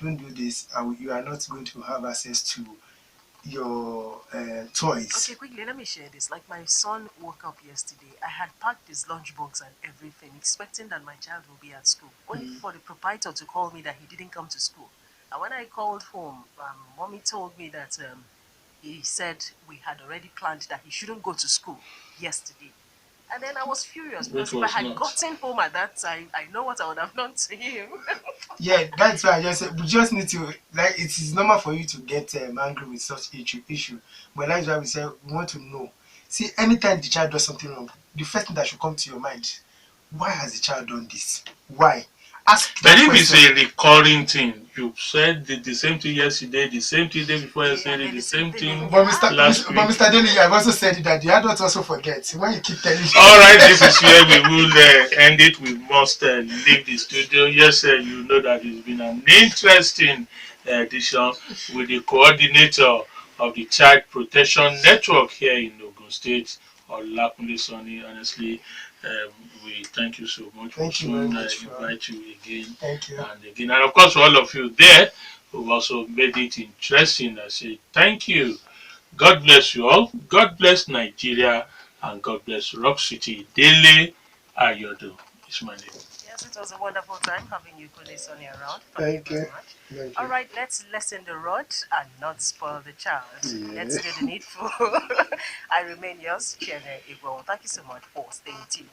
Speaker 3: don't do this, you are not going to have access to your toys.
Speaker 2: Okay, quickly, let me share this. Like my son woke up yesterday. I had packed his lunchbox and everything, expecting that my child will be at school. Only for the proprietor to call me that he didn't come to school. And when I called home, mommy told me that he said we had already planned that he shouldn't go to school yesterday. And then I was furious because if I had gotten home at that time, I know what I would have done to him.
Speaker 3: Yeah, that's why I just said we just need to it is normal for you to get angry with such issue. But that's why we say we want to know. See, anytime the child does something wrong, the first thing that should come to your mind, why has the child done this? Why? Ask
Speaker 1: But
Speaker 3: that
Speaker 1: if it's
Speaker 3: question.
Speaker 1: a recurring thing, you said the same thing yesterday, the same thing the day before yesterday, the same thing
Speaker 3: But
Speaker 1: last week.
Speaker 3: Mr. Dele, I've also said that the adults also forget when you keep telling.
Speaker 1: All right, this is where we will end it. We must leave the studio. Yes, you know that it's been an interesting edition with the coordinator of the Child Protection Network here in Ogun State, Olakunle Sanni. Honestly, um, we thank you so much. We'll
Speaker 3: Thank you very
Speaker 1: soon
Speaker 3: much for.
Speaker 1: invite you again
Speaker 3: Thank you.
Speaker 1: and again. And of course, for all of you there who also made it interesting, I say thank you. God bless you all. God bless Nigeria and God bless Rock City. Dele Ayodo is my name.
Speaker 2: Yes, it was a wonderful time having you, Kule Sonny, around. Thank you
Speaker 3: Thank you.
Speaker 2: very much.
Speaker 3: Thank
Speaker 2: All
Speaker 3: you.
Speaker 2: right, let's lessen the rod and not spoil the child.
Speaker 3: Yeah.
Speaker 2: Let's do the needful. I remain yours, Chienye Egwuonwu. Thank you so much for staying tuned.